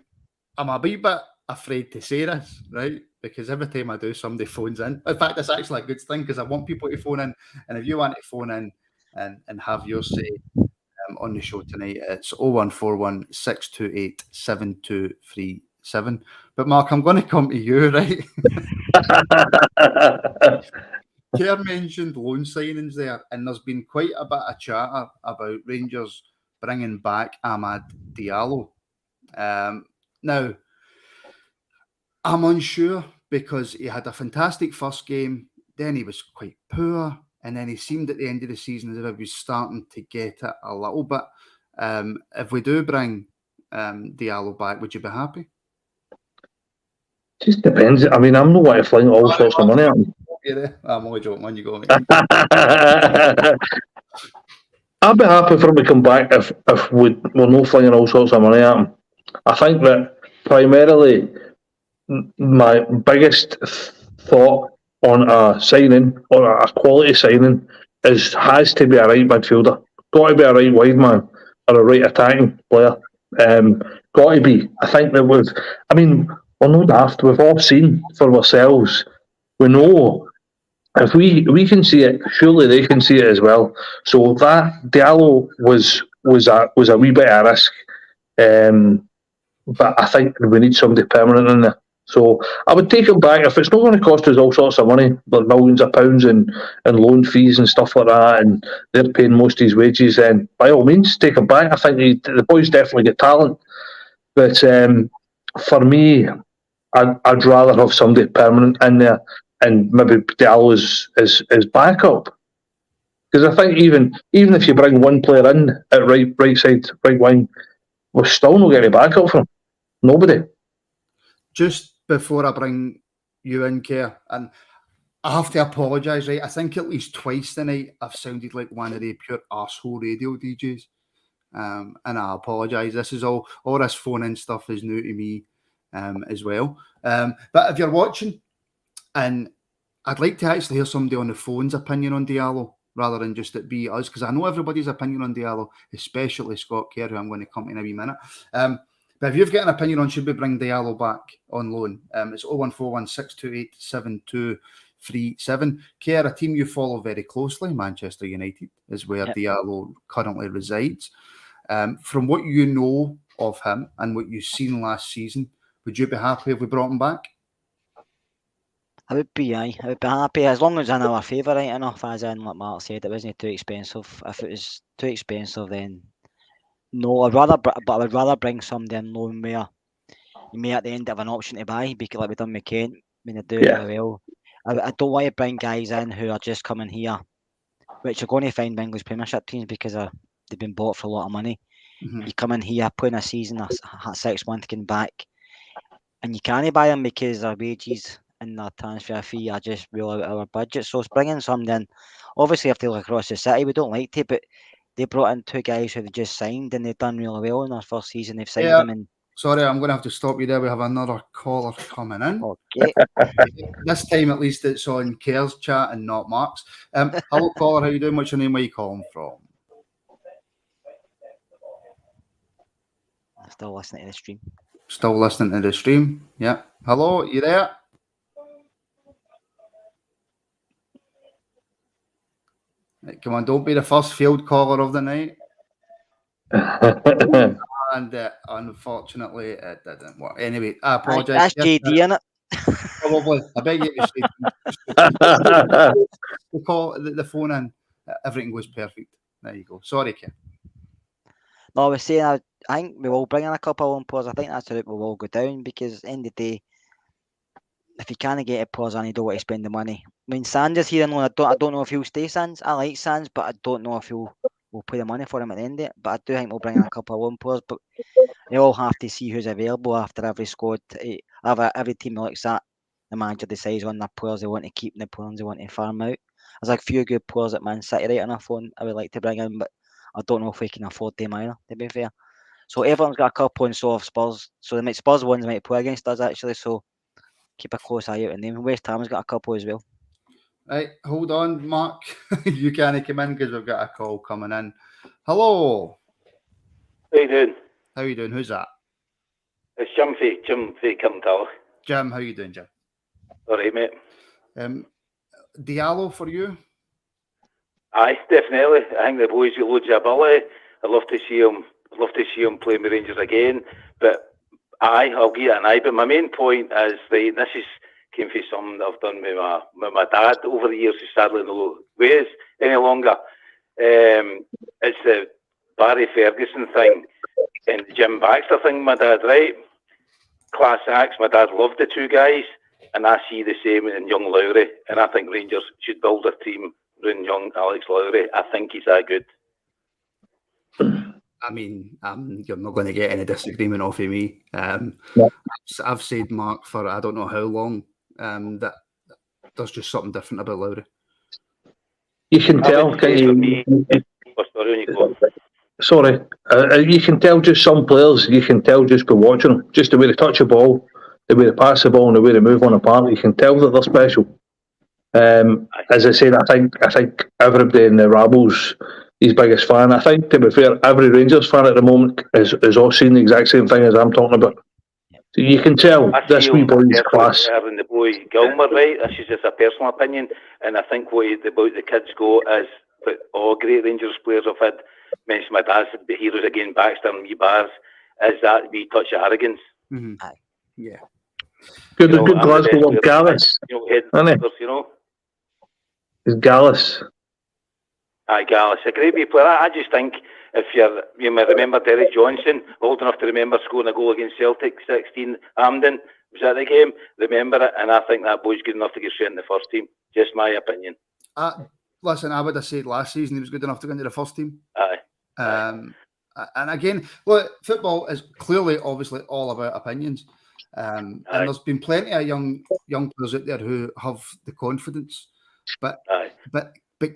I'm a wee bit afraid to say this, right? Because every time I do, somebody phones in. In fact, it's actually a good thing, because I want people to phone in. And if you want to phone in and have your say on the show tonight, it's 0141 628 7237. But Mark, I'm going to come to you, right? Kerr mentioned loan signings there, and there's been quite a bit of chatter about Rangers bringing back Amad Diallo. Now, I'm unsure, because he had a fantastic first game, then he was quite poor, and then he seemed at the end of the season as if he was starting to get it a little bit. If we do bring Diallo back, would you be happy? Just depends. I mean, I'm not going to fling all sorts of money at him. I'm only joking. On you go, mate. I'd be happy for him to come back if we're not flinging all sorts of money at him. I think that primarily my biggest thought on a signing, or a quality signing, has to be a right midfielder. Got to be a right wide man or a right attacking player. Got to be. I think that we're no daft. We've all seen for ourselves. We know if we can see it, surely they can see it as well. So that Diallo was a wee bit of a risk, but I think we need somebody permanent in there. So I would take him back if it's not going to cost us all sorts of money, like millions of pounds and loan fees and stuff like that, and they're paying most of his wages. Then by all means, take him back. I think the boys definitely get talent, but for me, I'd rather have somebody permanent in there, and maybe Diallo is backup. Because I think even if you bring one player in at right side, right wing, we're still not getting backup from nobody. Just before I bring you in, Kerr, and I have to apologise, right? I think at least twice tonight I've sounded like one of the pure arsehole radio DJs. And I apologise. This is all this phone-in stuff is new to me as well. But if you're watching, and I'd like to actually hear somebody on the phone's opinion on Diallo, rather than just it be us, because I know everybody's opinion on Diallo, especially Scott Kerr, who I'm going to come to in a wee minute. But if you've got an opinion on should we bring Diallo back on loan, it's 0141 628 7237. Kerr, a team you follow very closely, Manchester United, is where Diallo currently resides. From what you know of him and what you've seen last season, would you be happy if we brought him back? I would be happy as long as I know our favourite enough, as in, like Mark said, it wasn't too expensive. If it was too expensive, then no. I would rather bring somebody in loan where you may at the end have an option to buy, because like we done with Kent when they do really well. I don't want to bring guys in who are just coming here, which you're going to find with English Premiership teams, because they've been bought for a lot of money. You come in here, playing a season, a 6 month, getting back, and you can't buy them because their wages and their transfer fee are just real out of our budget. So it's bringing something in. Obviously, if they look across the city, we don't like it, but they brought in two guys who they just signed, and they've done really well in their first season. They've signed them. And sorry, I'm going to have to stop you there. We have another caller coming in. Okay. This time, at least, it's on Kerr's chat and not Mark's. Hello, caller. How you doing? What's your name? Where are you calling from? I'm still listening to the stream. Still listening to the stream. Yeah. Hello, you there? Right, come on, don't be the first field caller of the night. And unfortunately, it didn't work. Anyway, I apologise. That's JD, innit? Probably. I bet you the phone in. Everything goes perfect. There you go. Sorry, Ken. No, I was saying, I think we will bring in a couple of players. I think that's the route we will go down, because at the end of the day, if you can't get a players and you don't want to spend the money. I mean, Sands is here and I don't know if he'll stay Sands. I like Sands, but I don't know if we'll pay the money for him at the end of it. But I do think we'll bring in a couple of loan players. But they all have to see who's available after every squad. Every team looks at, the manager decides on the players they want to keep and the players they want to farm out. There's a few good players at Man City right on our phone I would like to bring in, but I don't know if we can afford them either, to be fair. So Everton's got a couple, and so have Spurs. So the Spurs ones might play against us actually. So keep a close eye out on them. West Ham's got a couple as well. Right, hold on, Mark. You can't come in because we've got a call coming in. Hello. How you doing? How you doing? Who's that? It's Jim from Curtin. Jim, how you doing, Jim? All right, mate. Diallo for you? Aye, definitely. I think the boys got loads of ability. I'd love to see him play with Rangers again. But aye, I'll give it an aye. But my main point is this is came from something that I've done with my dad over the years. Who sadly no ways any longer. It's the Barry Ferguson thing and the Jim Baxter thing. My dad, right? Class acts. My dad loved the two guys, and I see the same in young Lowry. And I think Rangers should build a team around young Alex Lowry. I think he's that good. I mean, you're not going to get any disagreement off of me. I've said, Mark, for I don't know how long, that there's just something different about Lowry. You can tell. Sorry, you can tell just some players. You can tell just by watching them, just the way they touch the ball, the way they pass the ball, and the way they move on the park. You can tell that they're special. As I said, I think everybody in the Rabble's his biggest fan. I think, to be fair, every Rangers fan at the moment is all seeing the exact same thing as I'm talking about. So you can tell this wee boy's class. And the boy Gilmer, right? This is just a personal opinion, and I think what the kids go is that all great Rangers players have had. Mentioned my dad's the heroes again, Baxter and wee bars. Is that wee touch of arrogance? Mm-hmm. Yeah. Good Glasgow word, Gallus. You know. It's Gallus. Aye, Gallus, a great wee player. I just think if you might remember Derek Johnson, old enough to remember scoring a goal against Celtic, 16, Hampden, was that the game? Remember it, and I think that boy's good enough to get straight in the first team. Just my opinion. Listen, I would have said last season he was good enough to go into the first team. Aye. And again, look, football is clearly, obviously, all about opinions. And there's been plenty of young players out there who have the confidence. But I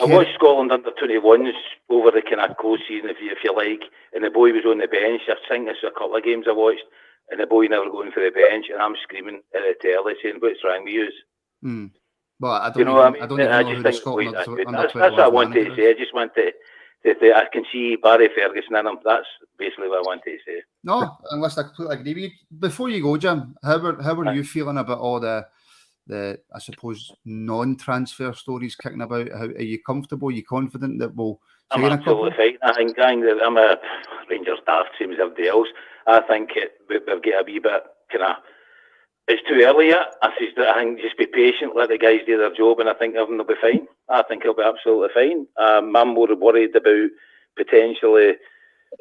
watched Scotland under 21s over the kind of cold season, if you like, and the boy was on the bench. I think this is a couple of games I watched, and the boy never going for the bench, and I'm screaming at the telly saying, "What's wrong with you?" But I don't, you know what I mean? I don't even know who the Scotland that's what I wanted to say. I just want to I can see Barry Ferguson in him. That's basically what I wanted to say. No, unless I completely agree with you. Before you go, Jim, how are you feeling about all the I suppose non-transfer stories kicking about? Are you comfortable? Are you confident that we'll? I'm absolutely fine. I think that I'm a Rangers daft, same as everybody else. I think we've got a wee bit kind of. It's too early yet. I think just be patient, let the guys do their job, and I think everything will be fine. I think it'll be absolutely fine. I'm more worried about potentially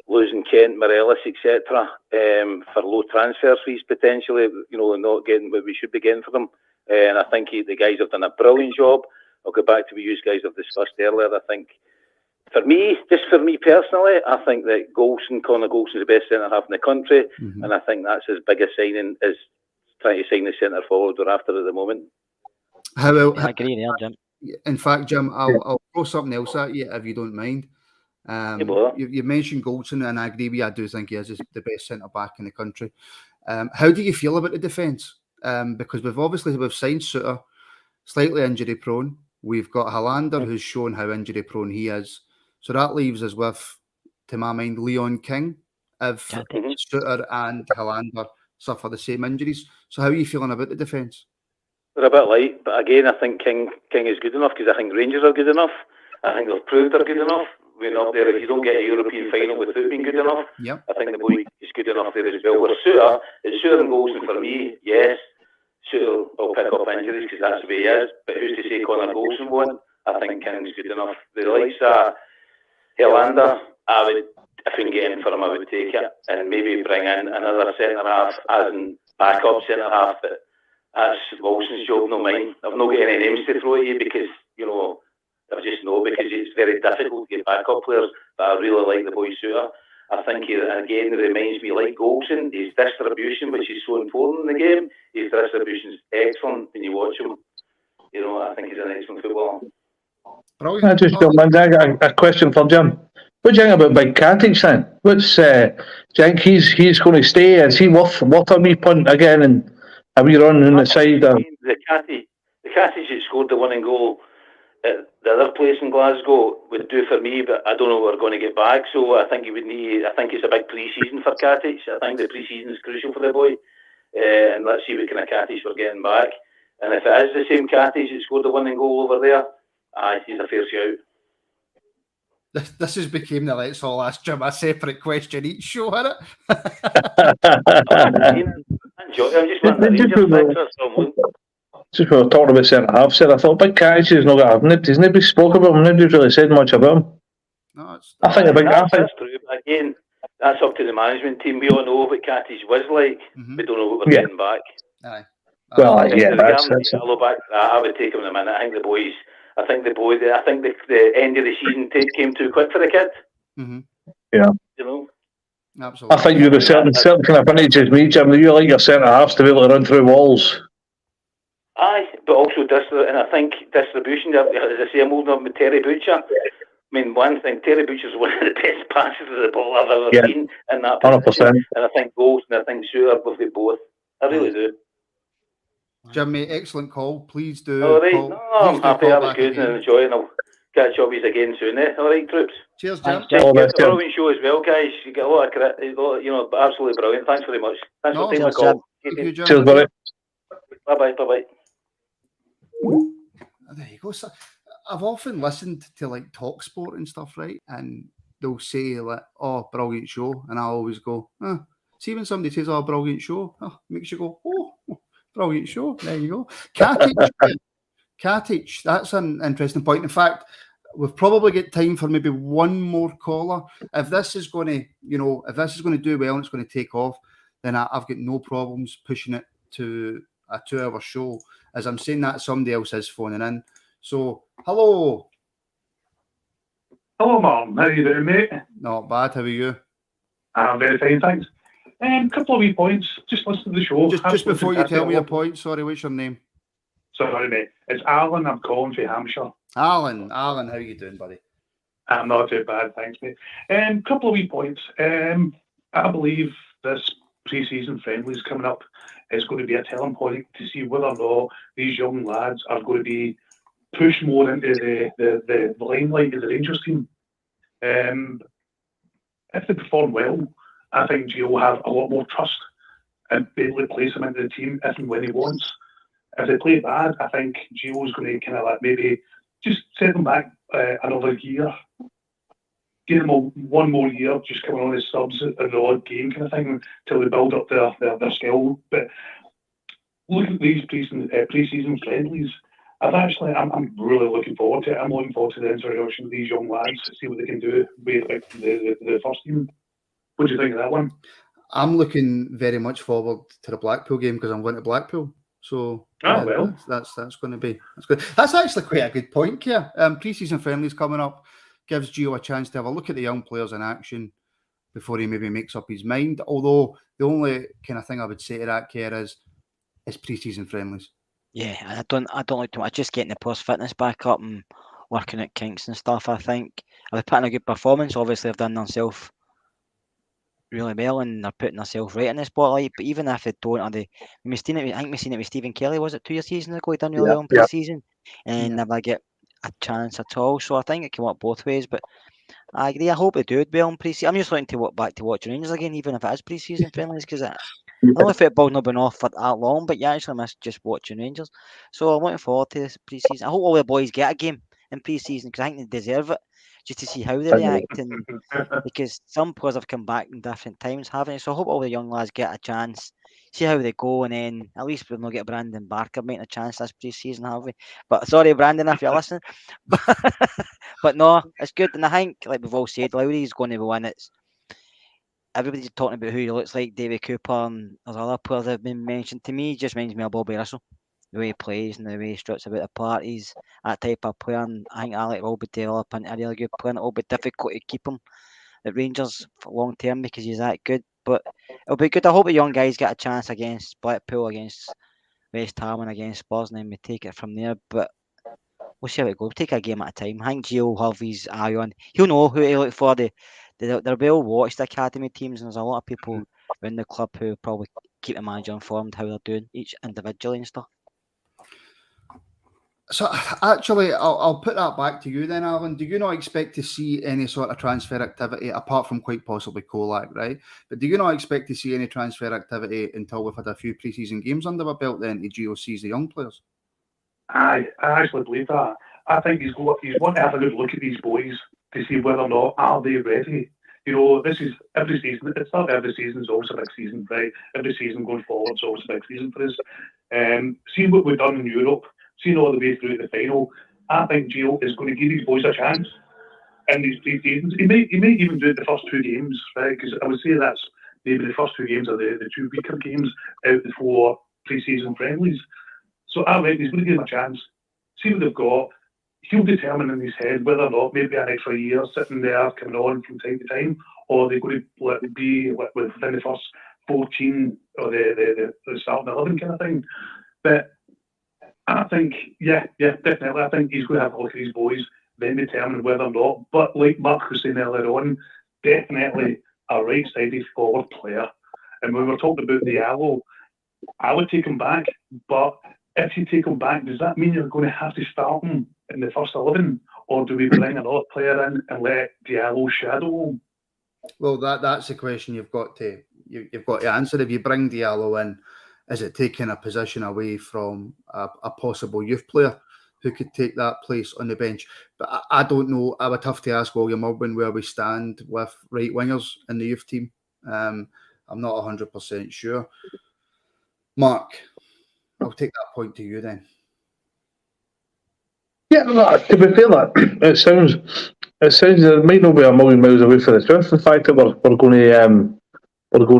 losing Kent, Morelos, etc. For low transfer fees potentially, not getting what we should be getting for them. And I think the guys have done a brilliant job. I'll go back to what you guys have discussed earlier. I think, for me personally, I think that Conor Golson is the best centre-half in the country, and I think that's his biggest signing is trying to sign the centre forward we're after at the moment. I agree there, Jim. In fact, Jim, I'll throw something else at you if you don't mind. You mentioned Goldson, and I agree with you. I do think he is the best centre back in the country. How do you feel about the defence? Because we've signed Suter, slightly injury prone. We've got Hollander, who's shown how injury prone he is. So that leaves us with, to my mind, Leon King. If Suter and Hollander suffer the same injuries. So how are you feeling about the defence? They're a bit light, but again, I think King is good enough because I think Rangers are good enough. I think they've proved they're good enough. We're not there. If you don't get a European final without being good enough, I think the boy is good enough there as well. With Suter, it's Suter and Golson for me, yes. Suter will pick up injuries because that's the way he is. But who's to say Conor Golson won't? I think King's good enough. The likes of Helander, if we can get in for him, I would take it, and maybe bring in another centre half as in backup centre half. But that's Wilson's job, not mine. I've not got any names to throw at you because I just know because it's very difficult to get backup players. But I really like the boy Suter. I think he again reminds me like Golson. His distribution, which is so important in the game, his distribution is excellent when you watch him. I think he's an excellent footballer. Brilliant. I just don't mind. I got a question for Jim. What do you think about Big Katic then? What's do you think he's going to stay? Is he worth a wee punt again and a wee run on the side? The Katic that scored the winning goal at the other place in Glasgow would do for me, but I don't know what we're going to get back. So I think he would need. I think it's a big pre-season for Katic. I think the pre-season is crucial for the boy, and let's see what kind of Katic we're getting back. And if it is the same Katic that scored the winning goal over there, he's a fair shout. This has become the Let's All Ask Jim a separate question each show, hasn't Just we were talking about centre half, said I thought Big Katic has not got he's nobody spoke about him, nobody's really said much about him. No, that's true, but again, that's up to the management team. We all know what Katic was like. We don't know what we're getting back. Aye. Well, that's I would take him in a minute. I think the end of the season came too quick for the kid. Yeah. You know? Absolutely. I think you're a certain kind of vintage as me, Jim. You like your centre halves to be able to run through walls. Aye, but also and I think distribution. As I say, I'm holding up with Terry Butcher. I mean, one thing, Terry Butcher's one of the best passes of the ball I've ever seen in that position. 100%. And I think Goals and I think Shooter with the both. I really do. Jim, mate, excellent call. Please do. All right. No, I'm happy. I was good and enjoying. I'll catch up with you again soon. All right, troops. Cheers, Jim. It's a brilliant show as well, guys. You get a lot of credit. Absolutely brilliant. Thanks very much. Thanks for taking my call. Cheers, buddy. Bye bye. There you go. So, I've often listened to like Talk Sport and stuff, right? And they'll say like, "Oh, brilliant show," and I always go, see when somebody says, "Oh, brilliant show," makes you go, "Oh, brilliant show." There you go. Katic, that's an interesting point. In fact, we've probably got time for maybe one more caller. If this is going to, do well and it's going to take off, then I've got no problems pushing it to a 2-hour show. As I'm saying that, somebody else is phoning in. So, hello. Hello, Martin. How are you doing, mate? Not bad. How are you? I'm very fine, thanks. Couple of wee points. Just listen to the show. Just before you tell me your point, sorry, what's your name? Sorry, mate. It's Alan. I'm calling from Hampshire. Alan, how are you doing, buddy? I'm not too bad, thanks, mate. Couple of wee points. I believe this pre-season friendlies coming up is going to be a telling point to see whether or not these young lads are going to be pushed more into the limelight of the Rangers team. If they perform well, I think Gio will have a lot more trust and be able to place him into the team if and when he wants. If they play bad, I think Gio's going to kind of like maybe just set them back another year. Give them one more year, just coming on as subs at the odd game kind of thing until they build up their skill. But look at these pre-season friendlies. I'm really looking forward to it. I'm looking forward to the introduction of these young lads to see what they can do with the first team. What do you think of that one? I'm looking very much forward to the Blackpool game because I'm going to Blackpool. So that's going to be good. That's actually quite a good point, Keir. Pre-season friendlies coming up gives Gio a chance to have a look at the young players in action before he maybe makes up his mind. Although the only kind of thing I would say to that, Keir, is pre-season friendlies. Yeah, I don't like too much. Just getting the players' fitness back up and working at kinks and stuff. I think if they're putting a good performance, obviously they've done themselves really well and they're putting themselves right in the spotlight. But even if they don't, I think we've seen it with Stephen Kelly. Was it 2 seasons ago? He done really well in pre-season and never get a chance at all. So I think it can work both ways. But I agree. I hope they do it well in pre-season. I'm just looking to watch Rangers again, even if it is pre-season friendlies, because I know football's not been off for that long, but you actually miss just watching Rangers. So I'm looking forward to this pre-season. I hope all the boys get a game in pre-season because I think they deserve it, just to see how they react. And because some players have come back in different times, haven't they? So I hope all the young lads get a chance, see how they go, and then at least we'll not get Brandon Barker making a chance this pre-season, have we? But sorry, Brandon, if you're listening. But no, it's good. And I think, like we've all said, Lowry's going to be one that's everybody's talking about who he looks like, David Cooper, and there's other players that have been mentioned. To me, he just reminds me of Bobby Russell, the way he plays and the way he struts about the parties, that type of player. And I think Alec will be develop into a really good player. It will be difficult to keep him at Rangers for long term because he's that good. But it'll be good. I hope the young guys get a chance against Blackpool, against West Ham, and against Spurs, and then we take it from there. But we'll see how it goes. Take a game at a time. I think Gio will have his eye on. He'll know who to look for. They're well watched academy teams, and there's a lot of people in the club who probably keep the manager informed how they're doing each individually and stuff. So actually, I'll put that back to you then, Alan. Do you not expect to see any sort of transfer activity, apart from quite possibly Kolak, right? But do you not expect to see any transfer activity until we've had a few pre-season games under our belt then to GOC's the young players? I actually believe that. I think he's going to have a good look at these boys to see whether or not are they ready. You know, this is every season. It's not every season is always a big season, right? Every season going forward is always a big season for us. Seeing what we've done in Europe, seeing all the way through the final, I think Gio is going to give these boys a chance in these pre-seasons. He may even do it the first 2 games, right? Because I would say that's maybe the first 2 games are the 2 weaker games out of the 4 pre-season friendlies. So I reckon he's going to give them a chance, see what they've got. He'll determine in his head whether or not maybe an extra year sitting there coming on from time to time, or they're going to be within the first 14 or the starting 11 kind of thing. But I think, yeah, definitely. I think he's going to have a look at these boys, then determine whether or not. But like Mark was saying earlier on, definitely a right-sided forward player. And when we're talking about Diallo, I would take him back, but if you take him back, does that mean you're going to have to start him in the first 11, or do we bring another player in and let Diallo shadow him? Well, that's the question you've got to answer. If you bring Diallo in, is it taking a position away from a possible youth player who could take that place on the bench? But I don't know. I would have to ask William Urban where we stand with right wingers in the youth team. I'm not 100% sure. Mark, I'll take that point to you then. Yeah, no, to be fair, that it sounds it might not be a million miles away from the truth. The fact that we're going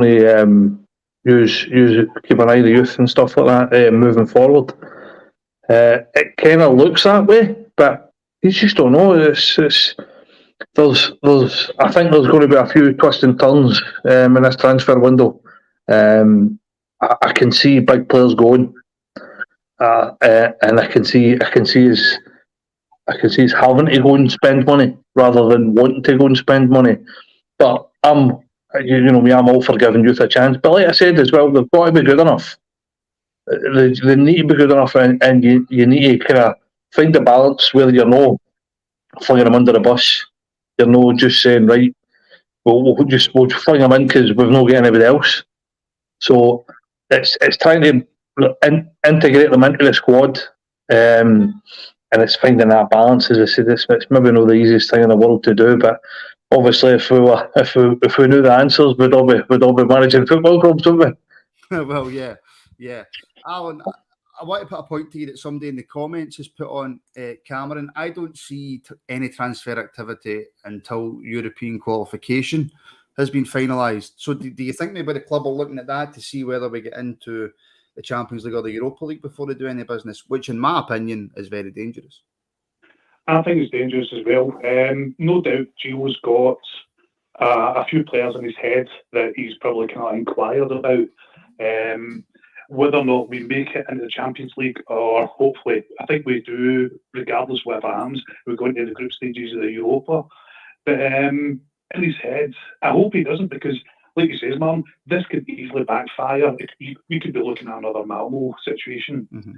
to use keep an eye on the youth and stuff like that moving forward. It kind of looks that way, but you just don't know. There's I think there's going to be a few twists and turns in this transfer window. I can see big players going, and I can see us having to go and spend money rather than wanting to go and spend money. But I'm all for giving youth a chance. But like I said as well, they've got to be good enough. They need to be good enough, and you need to kind of find the balance where you're not flinging them under the bus. You're not just saying, right, we'll just fling them in because we've not got anybody else. So it's trying to integrate them into the squad, and it's finding that balance. As I said, it's maybe not the easiest thing in the world to do, but obviously, if we knew the answers, we'd all be managing football clubs, wouldn't we? Well, yeah. Alan, I want to put a point to you that somebody in the comments has put on, Cameron. I don't see any transfer activity until European qualification has been finalised. So do you think maybe the club are looking at that to see whether we get into the Champions League or the Europa League before they do any business, which in my opinion is very dangerous? I think it's dangerous as well. No doubt Gio's got a few players in his head that he's probably kind of inquired about. Whether or not we make it into the Champions League, or hopefully, I think we do, regardless of whatever happens, we're going to the group stages of the Europa. But in his head, I hope he doesn't, because, like you say, Martin, this could easily backfire. We could be looking at another Malmo situation. Mm-hmm.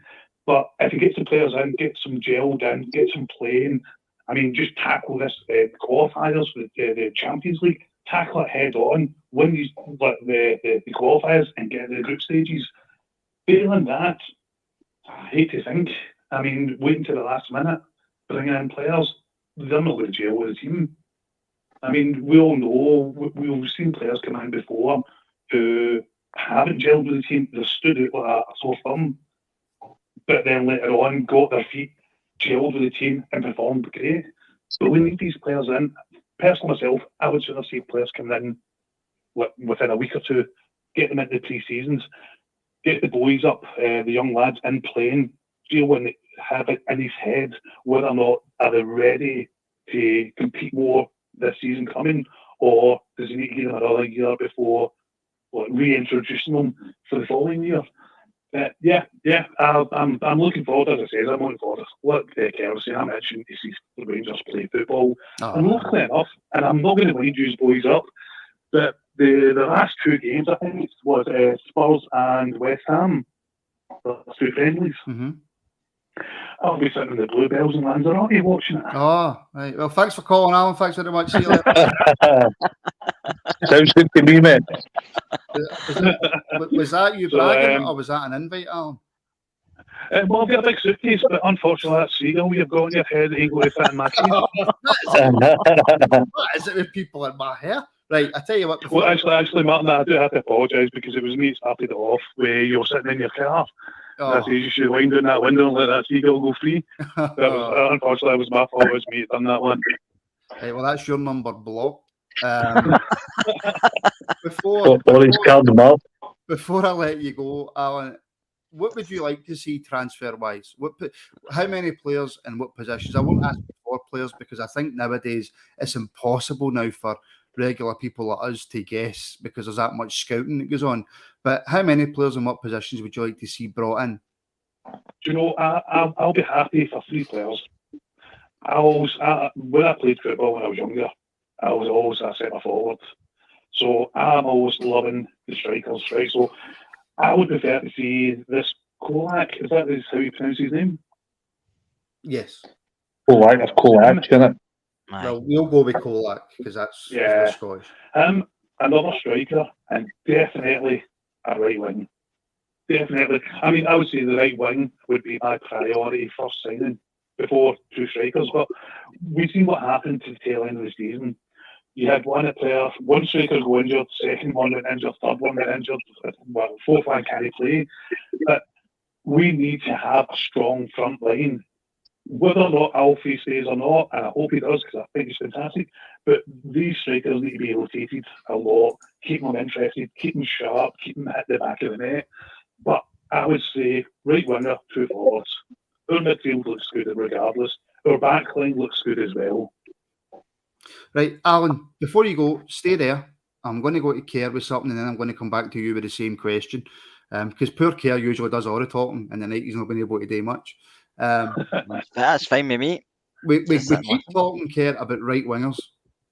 But if he gets the players in, get some gelled in, get some playing, I mean, just tackle this qualifiers for the Champions League, tackle it head on, win these the qualifiers and get to the group stages. Failing that, I hate to think, I mean, waiting to the last minute, bringing in players, they're not going to gel with the team. I mean, we all know, we've seen players come in before who haven't gelled with the team, they've stood out like a sore thumb, but then later on got their feet, gelled with the team and performed great. But we need these players in. Personally myself, I would sooner see players coming in within a week or two, get them into the pre-seasons, get the boys up, the young lads in playing, when have it in his head whether or not are they ready to compete more this season coming, or does he need to give them another year before reintroducing them for the following year? I'm looking forward, as I said, I'm looking forward. Look, Kelsey, I'm itching to see the Rangers play football. And luckily enough, and I'm not going to wind you boys up, but the last 2 games, I think it was Spurs and West Ham, the 2 friendlies. Mm-hmm. I'll be sitting in the Bluebells in Lanzarote watching it. Oh, right. Well, thanks for calling, Alan. Thanks very much. See you later. Sounds good to me, mate. Was that you bragging, or was that an invite, Alan? Well, I've got a big suitcase, but unfortunately, that seagull you've got on your head ain't going to fit in my case. What is it with people in my hair? Right, I tell you what. Well, actually, Martin, I do have to apologise because it was me that started it off where you're sitting in your car. I said you should wind down that window and let that seagull go free. Unfortunately, it was my fault. It was me that done that one. Right, well, that's your number blocked. Before I let you go, Alan, what would you like to see transfer-wise? How many players and what positions? I won't ask for players because I think nowadays it's impossible now for regular people like us to guess because there's that much scouting that goes on. But how many players and what positions would you like to see brought in? Do you know, I'll be happy for 3 players. When I played football when I was younger, I was always a centre forward. So I'm always loving the strikers, right? So I would prefer to see this Kolak. Is that how you pronounce his name? Yes. Kolak, that's Kolak, isn't it? Well, we'll go with Kolak because that's Scottish. Another striker, and definitely a right wing. Definitely. I mean, I would say the right wing would be my priority first signing before 2 strikers. But we've seen what happened to the tail end of the season. You had one striker go injured, second one went injured, third one went injured, well, 4th one can't play. But we need to have a strong front line. Whether or not Alfie stays or not, and I hope he does because I think he's fantastic, but these strikers need to be rotated a lot, keep them interested, keep them sharp, keep them at the back of the net. But I would say right winger, 2 forwards. Our midfield looks good regardless. Our back line looks good as well. Right, Alan, before you go, stay there. I'm going to go to Kerr with something and then I'm going to come back to you with the same question. Because poor Kerr usually does all the talking and the night he's not been able to do much. That's fine with me. We keep talking, Kerr, about right wingers.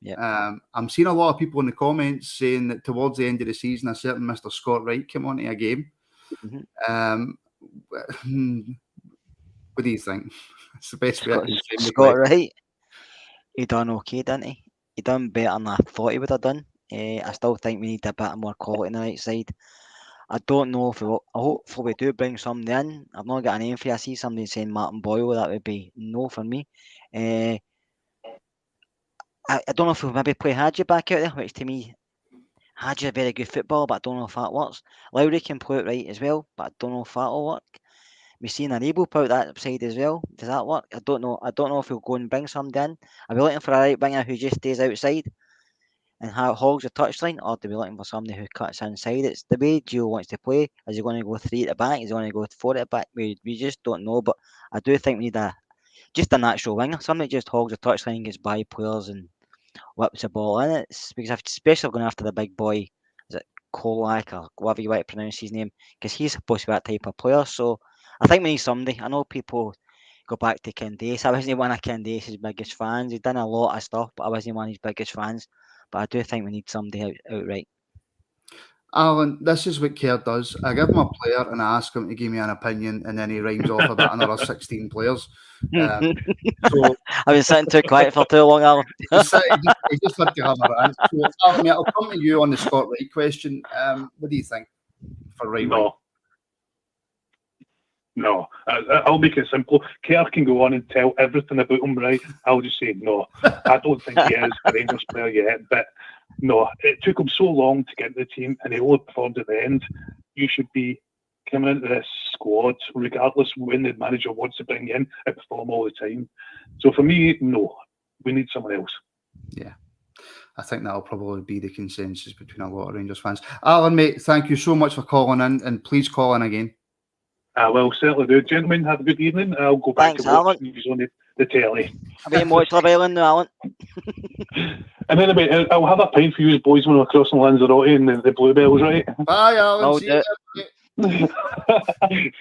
Yeah. I'm seeing a lot of people in the comments saying that towards the end of the season, a certain Mr. Scott Wright came onto a game. Mm-hmm. What do you think? It's the best way I can say Scott Wright, he done okay, didn't he? He done better than I thought he would have done. I still think we need a bit more quality on the right side. I don't know if hopefully we do bring somebody in. I've not got a name for you. I see somebody saying Martin Boyle. That would be no for me. I don't know if we'll maybe play Hadji back out there, which to me, Hadji's a very good footballer, but I don't know if that works. Lowry can play it right as well, but I don't know if that'll work. We've seen an Able out that side as well. Does that work? I don't know. I don't know if we'll go and bring somebody in. Are we looking for a right winger who just stays outside and hogs the touchline, or do we looking for somebody who cuts inside? It's the way Gio wants to play. Is he going to go 3 at the back? Is he going to go 4 at the back? We just don't know. But I do think we need just a natural winger, somebody that just hogs the touchline, gets by players and whips the ball in. It's because especially going after the big boy, is it Kolak or whatever you want to pronounce his name, because he's supposed to be that type of player. So I think we need somebody. I know people go back to Candace. I wasn't one of Candace's biggest fans. He's done a lot of stuff, but I wasn't one of his biggest fans. But I do think we need somebody outright. Alan, this is what Kerr does. I give him a player and I ask him to give me an opinion, and then he rhymes off about another 16 players. So I've been sitting too quiet for too long, Alan. he just had to have a rant. So, Alan, mate, I'll come to you on the Scott Wright question. What do you think for right? No, I'll make it simple. Kerr can go on and tell everything about him, right? I'll just say no. I don't think he is a Rangers player yet, but no, it took him so long to get into the team and he only performed at the end. You should be coming into this squad, regardless when the manager wants to bring you in, and perform all the time. So for me, no, we need someone else. Yeah. I think that'll probably be the consensus between a lot of Rangers fans. Alan, mate, thank you so much for calling in, and please call in again. I will certainly do. Gentlemen, have a good evening. I'll go back to watching you on the telly. I'll be in watch Love Island now, Alan. And anyway, I'll have a pint for you boys when we're crossing Lanzarote and the Bluebells, right? Bye, Alan. See you. See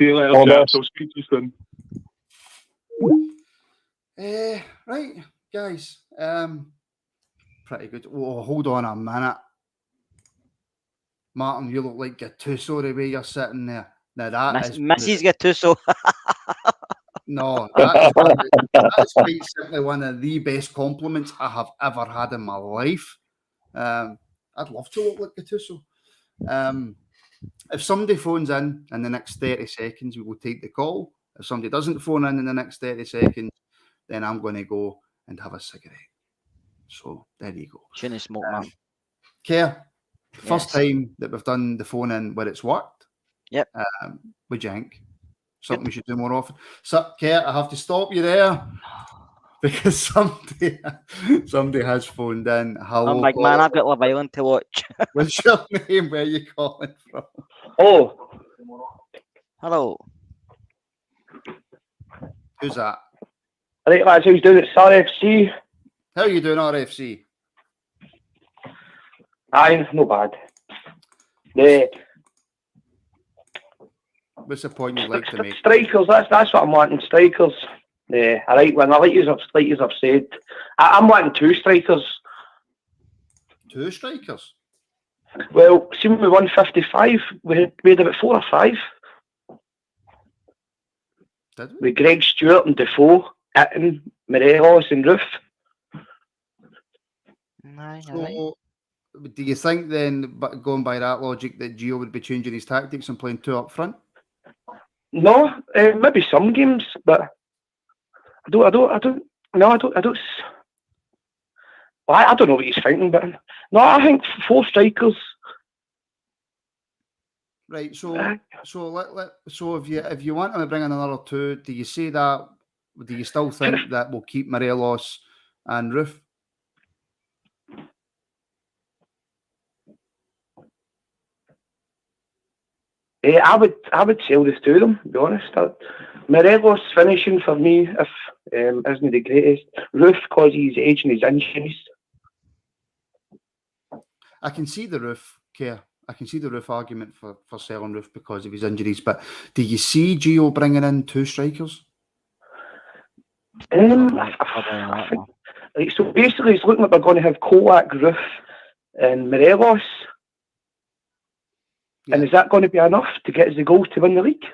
you later, chaps. I'll speak to you soon. Right, guys. Pretty good. Oh, hold on a minute. Martin, you look like Gattuso the way you're sitting there. Now that is Mrs. Gattuso. No, that's quite simply one of the best compliments I have ever had in my life. I'd love to look like Gattuso. If somebody phones in the next 30 seconds, we will take the call. If somebody doesn't phone in the next 30 seconds, then I'm going to go and have a cigarette. So there you go. Shouldn't smoke, man. Kerr, first time that we've done the phone in where it's worked. Yep. What do you think? Something we should do more often. So, Kerr, I have to stop you there because somebody has phoned in. Hello, I'm like, man, I've got Love Island to watch. What's your name? Where are you calling from? Oh. Hello. Who's that? Right, lads, how's doing? It's RFC. How are you doing, RFC? Aye, no bad. What's the point you'd like to make? Strikers, that's what I'm wanting. Strikers. A right winger, like you have said. I'm wanting 2 strikers. 2 strikers? Well, see when we won 55, we had about 4 or 5. Did we? With Greg Stewart and Defoe, Itten, Morelos and Roof. So, do you think then, but going by that logic, that Gio would be changing his tactics and playing 2 up front? No, maybe some games, but I don't know what he's thinking, but no, I think 4 strikers. Right. So if you want him to bring in another 2, do you say that? Do you still think that we'll keep Morelos and Roof? I would sell this to them, to be honest. Morelos finishing for me isn't the greatest. Roof because he's age and his injuries. I can see the Roof, Kerr. I can see the Roof argument for selling Roof because of his injuries, but do you see Gio bringing in 2 strikers? I think, so basically it's looking like we're going to have Kolak, Roof and Morelos. Yeah. And is that going to be enough to get us the goals to win the league?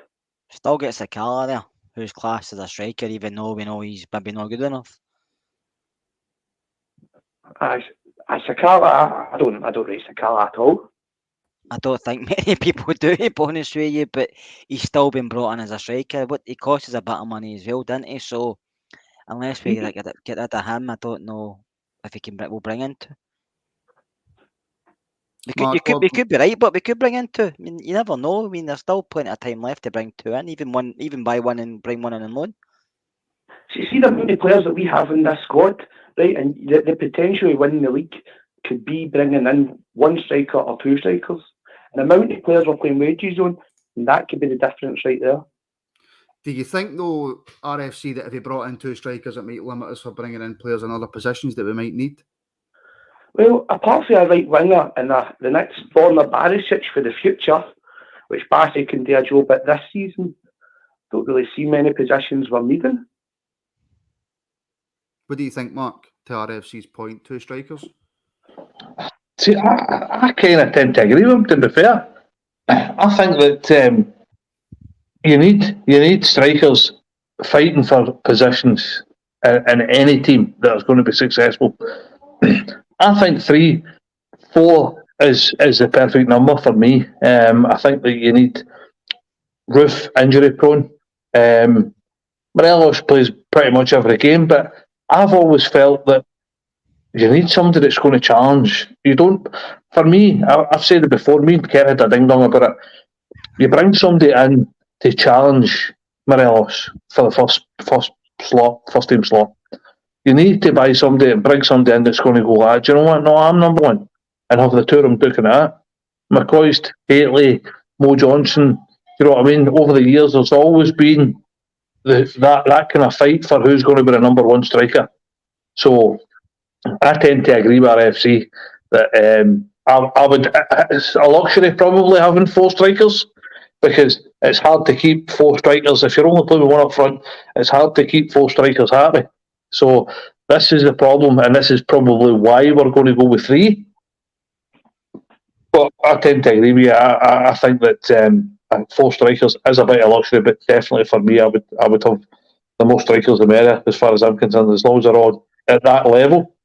Still get Sakala there, who's classed as a striker, even though we know he's maybe not good enough. Sakala, I don't rate Sakala at all. I don't think many people do, to be honest with you, but he's still been brought in as a striker. What he costs us a bit of money as well, didn't he? So unless we get rid of him, I don't know if we'll bring in 2. We could be right, but we could bring in 2. I mean, you never know. I mean, there's still plenty of time left to bring 2 in, even buy 1 and bring 1 in on loan. See the many players that we have in this squad, right? And the potential of winning the league could be bringing in 1 striker or 2 strikers. And the amount of players we're playing wages on, and that could be the difference right there. Do you think, though, RFC, that if he brought in 2 strikers, it might limit us for bringing in players in other positions that we might need? Well, apart from a right winger and the next former Barisic for the future, which Barisic can do a job at this season, don't really see many positions we're needing. What do you think, Mark, to RFC's point, 2 strikers? See, I kind of tend to agree with him, to be fair. I think that you need strikers fighting for positions in any team that is going to be successful. I think 3, 4 is the perfect number for me. I think that you need Roof injury prone. Morelos plays pretty much every game, but I've always felt that you need somebody that's going to challenge. You don't. For me, I've said it before. Me and Kerr had a ding dong about it. You bring somebody in to challenge Morelos for the first team slot. You need to buy somebody and bring somebody in that's going to go, do you know what? No, I'm number 1. And have the 2 of them duking it out. McCoist, Haley, Mo Johnson, you know what I mean? Over the years, there's always been that kind of fight for who's going to be the number 1 striker. So I tend to agree with RFC that I would, it's a luxury probably having 4 strikers because it's hard to keep 4 strikers. If you're only playing with one up front, it's hard to keep 4 strikers happy. So this is the problem, and this is probably why we're going to go with 3. But I tend to agree with you. I think that 4 strikers is a bit of luxury, but definitely for me, I would have the most strikers the better, as far as I'm concerned. As long as they're all at that level,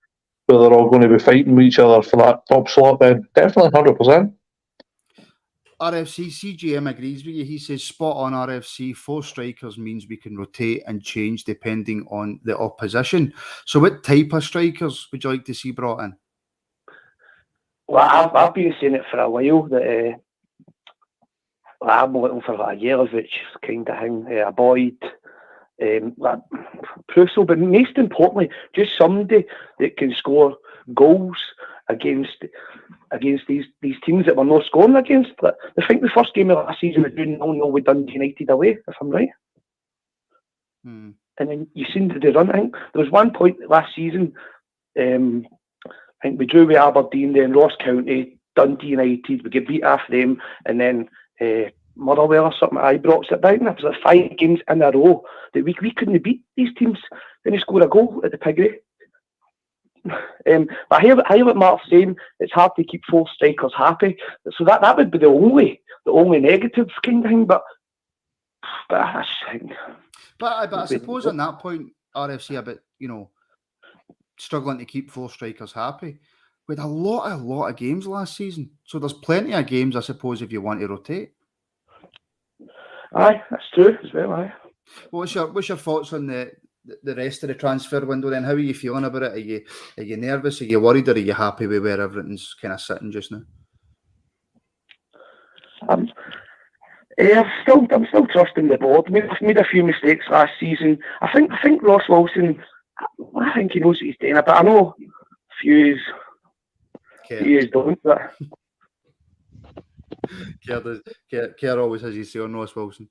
where they're all going to be fighting with each other for that top slot, then definitely 100%. RFC CGM agrees with you. He says spot on. RFC 4 strikers means we can rotate and change depending on the opposition. So what type of strikers would you like to see brought in? Well, I've been saying it for a while that I'm looking for like a Yelovich kind of thing, a Boyd, like Prussell, but most importantly, just somebody that can score goals against these teams that we're not scoring against. Like, I think the first game of last season was doing 0-0 with Dundee United away, if I'm right. And then you seem to do run. I think there was one point last season, I think we drew with Aberdeen, then Ross County, Dundee United, we get beat after them, and then Motherwell or something at Ibrox at Brighton. It was like 5 games in a row that we couldn't beat these teams. Then he scored a goal at the Piggery. But I hear what Mark's saying. It's hard to keep 4 strikers happy. So that would be the only negative kind of thing. But I think. But I suppose on that point, RFC a bit, struggling to keep 4 strikers happy. We had a lot of games last season, so there's plenty of games, I suppose, if you want to rotate. Aye, that's true as well. Aye. What's your thoughts on the rest of the transfer window? Then, how are you feeling about it? Are you nervous? Are you worried? Or are you happy with where everything's kind of sitting just now? I'm still trusting the board. I've made a few mistakes last season. I think Ross Wilson. I think he knows what he's doing, but I know a few don't. But Kerr always has his say on Ross Wilson.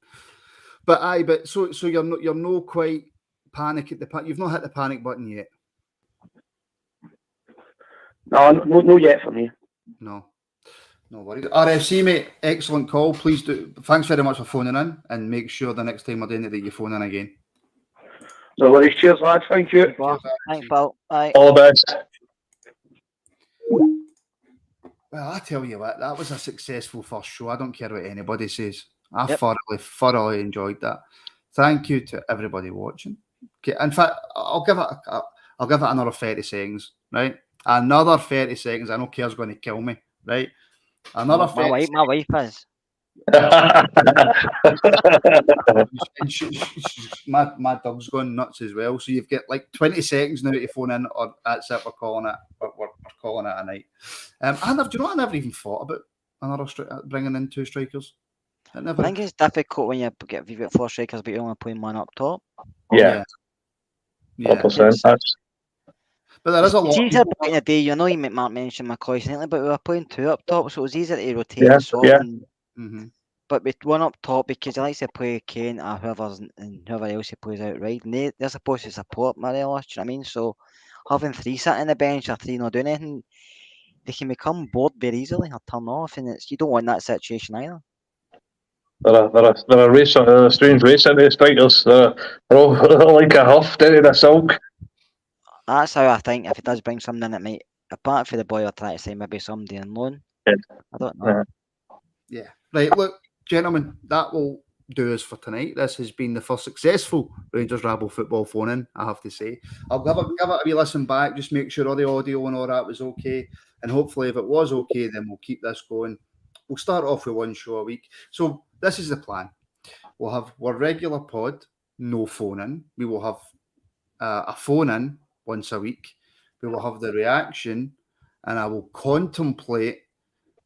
But so you're no quite panic at the you've not hit the panic button yet. No yet for me. No worries. RFC, mate, excellent call. Please do. Thanks very much for phoning in, and make sure the next time we're doing it that you phone in again. No worries. Cheers, lads. Thank you. Thanks, pal. Bye. All the best. Well, I tell you what, that was a successful first show. I don't care what anybody says. I thoroughly enjoyed that. Thank you to everybody watching. Okay, in fact, I'll give it another 30 seconds, right? Another 30 seconds. I know Kerr's going to kill me, right? Another 30 my wife is. my dog's going nuts as well. So you've got like 20 seconds now to phone in, or that's it. We're calling it a night. Do you know what? I never even thought about bringing in 2 strikers. I think it's difficult when you've got 4 strikers, but you're only playing one up top. Yeah. 100%. But there is a lot. It's easier back in the day. Mark mentioned McCoy recently, but we were playing 2 up top, so it was easier to rotate. But with 1 up top, because he likes to play Kane or whoever else he plays outright, and they're supposed to support Morelos. Do you know what I mean? So having 3 sitting on the bench or 3 not doing anything, they can become bored very easily or turn off, and you don't want that situation either. They're a strange race into strikers. They're all like a huff down to the silk. That's how I think. If he does bring something in, it might, apart from the boy, I'll try to say maybe somebody on loan. I don't know. Yeah. Right. Look, gentlemen, that will do us for tonight. This has been the first successful Rangers Rabble football phone in, I have to say. I'll give it a wee listen back, just make sure all the audio and all that was okay. And hopefully, if it was okay, then we'll keep this going. We'll start off with 1 show a week. So this is the plan. We'll have our regular pod, no phone in. We will have a phone in once a week. We will have the reaction, and I will contemplate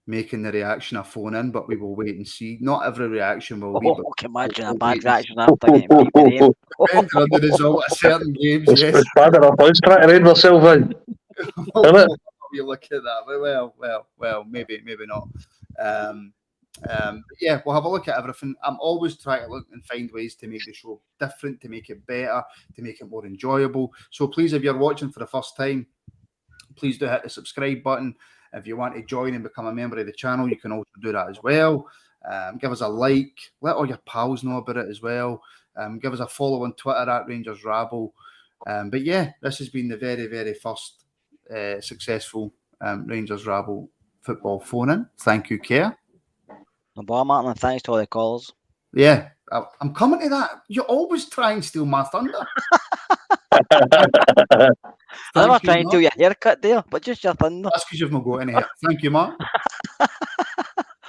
making the reaction a phone in, but we will wait and see. Not every reaction will be. But can imagine a bad reaction after getting beat by them. Depending on the result of certain games, yes. It's bad enough. I was trying to read myself in. You look at that. Well, maybe not. Yeah, we'll have a look at everything. I'm always trying to look and find ways to make the show different, to make it better, to make it more enjoyable. So please, if you're watching for the first time, please do hit the subscribe button. If you want to join and become a member of the channel, you can also do that as well. Give us a like. Let all your pals know about it as well. Give us a follow on Twitter at Rangers Rabble. But yeah, this has been the very, very first successful Rangers Rabble football phone-in. Thank you, Kerr. No bother, Martin, and thanks to all the callers. Yeah, I'm coming to that. You always try and steal my thunder. I never trying to steal your haircut there, but just your thunder. That's because you've not got any hair. Thank you, Mark.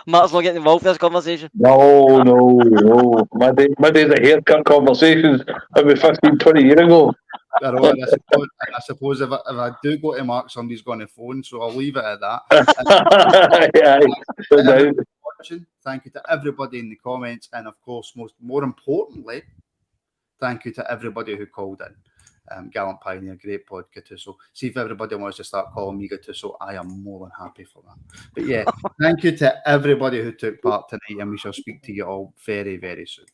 Mark's not getting involved in this conversation. No. My days of haircut conversations maybe 15, 20 years ago. I suppose if I do go to Mark, somebody's going to phone, so I'll leave it at that. Thank you to everybody in the comments, and of course, more importantly, thank you to everybody who called in. Gallant Pioneer, great pod, Gattuso. See if everybody wants to start calling me Gattuso, I am more than happy for that. But yeah, thank you to everybody who took part tonight, and we shall speak to you all very, very soon.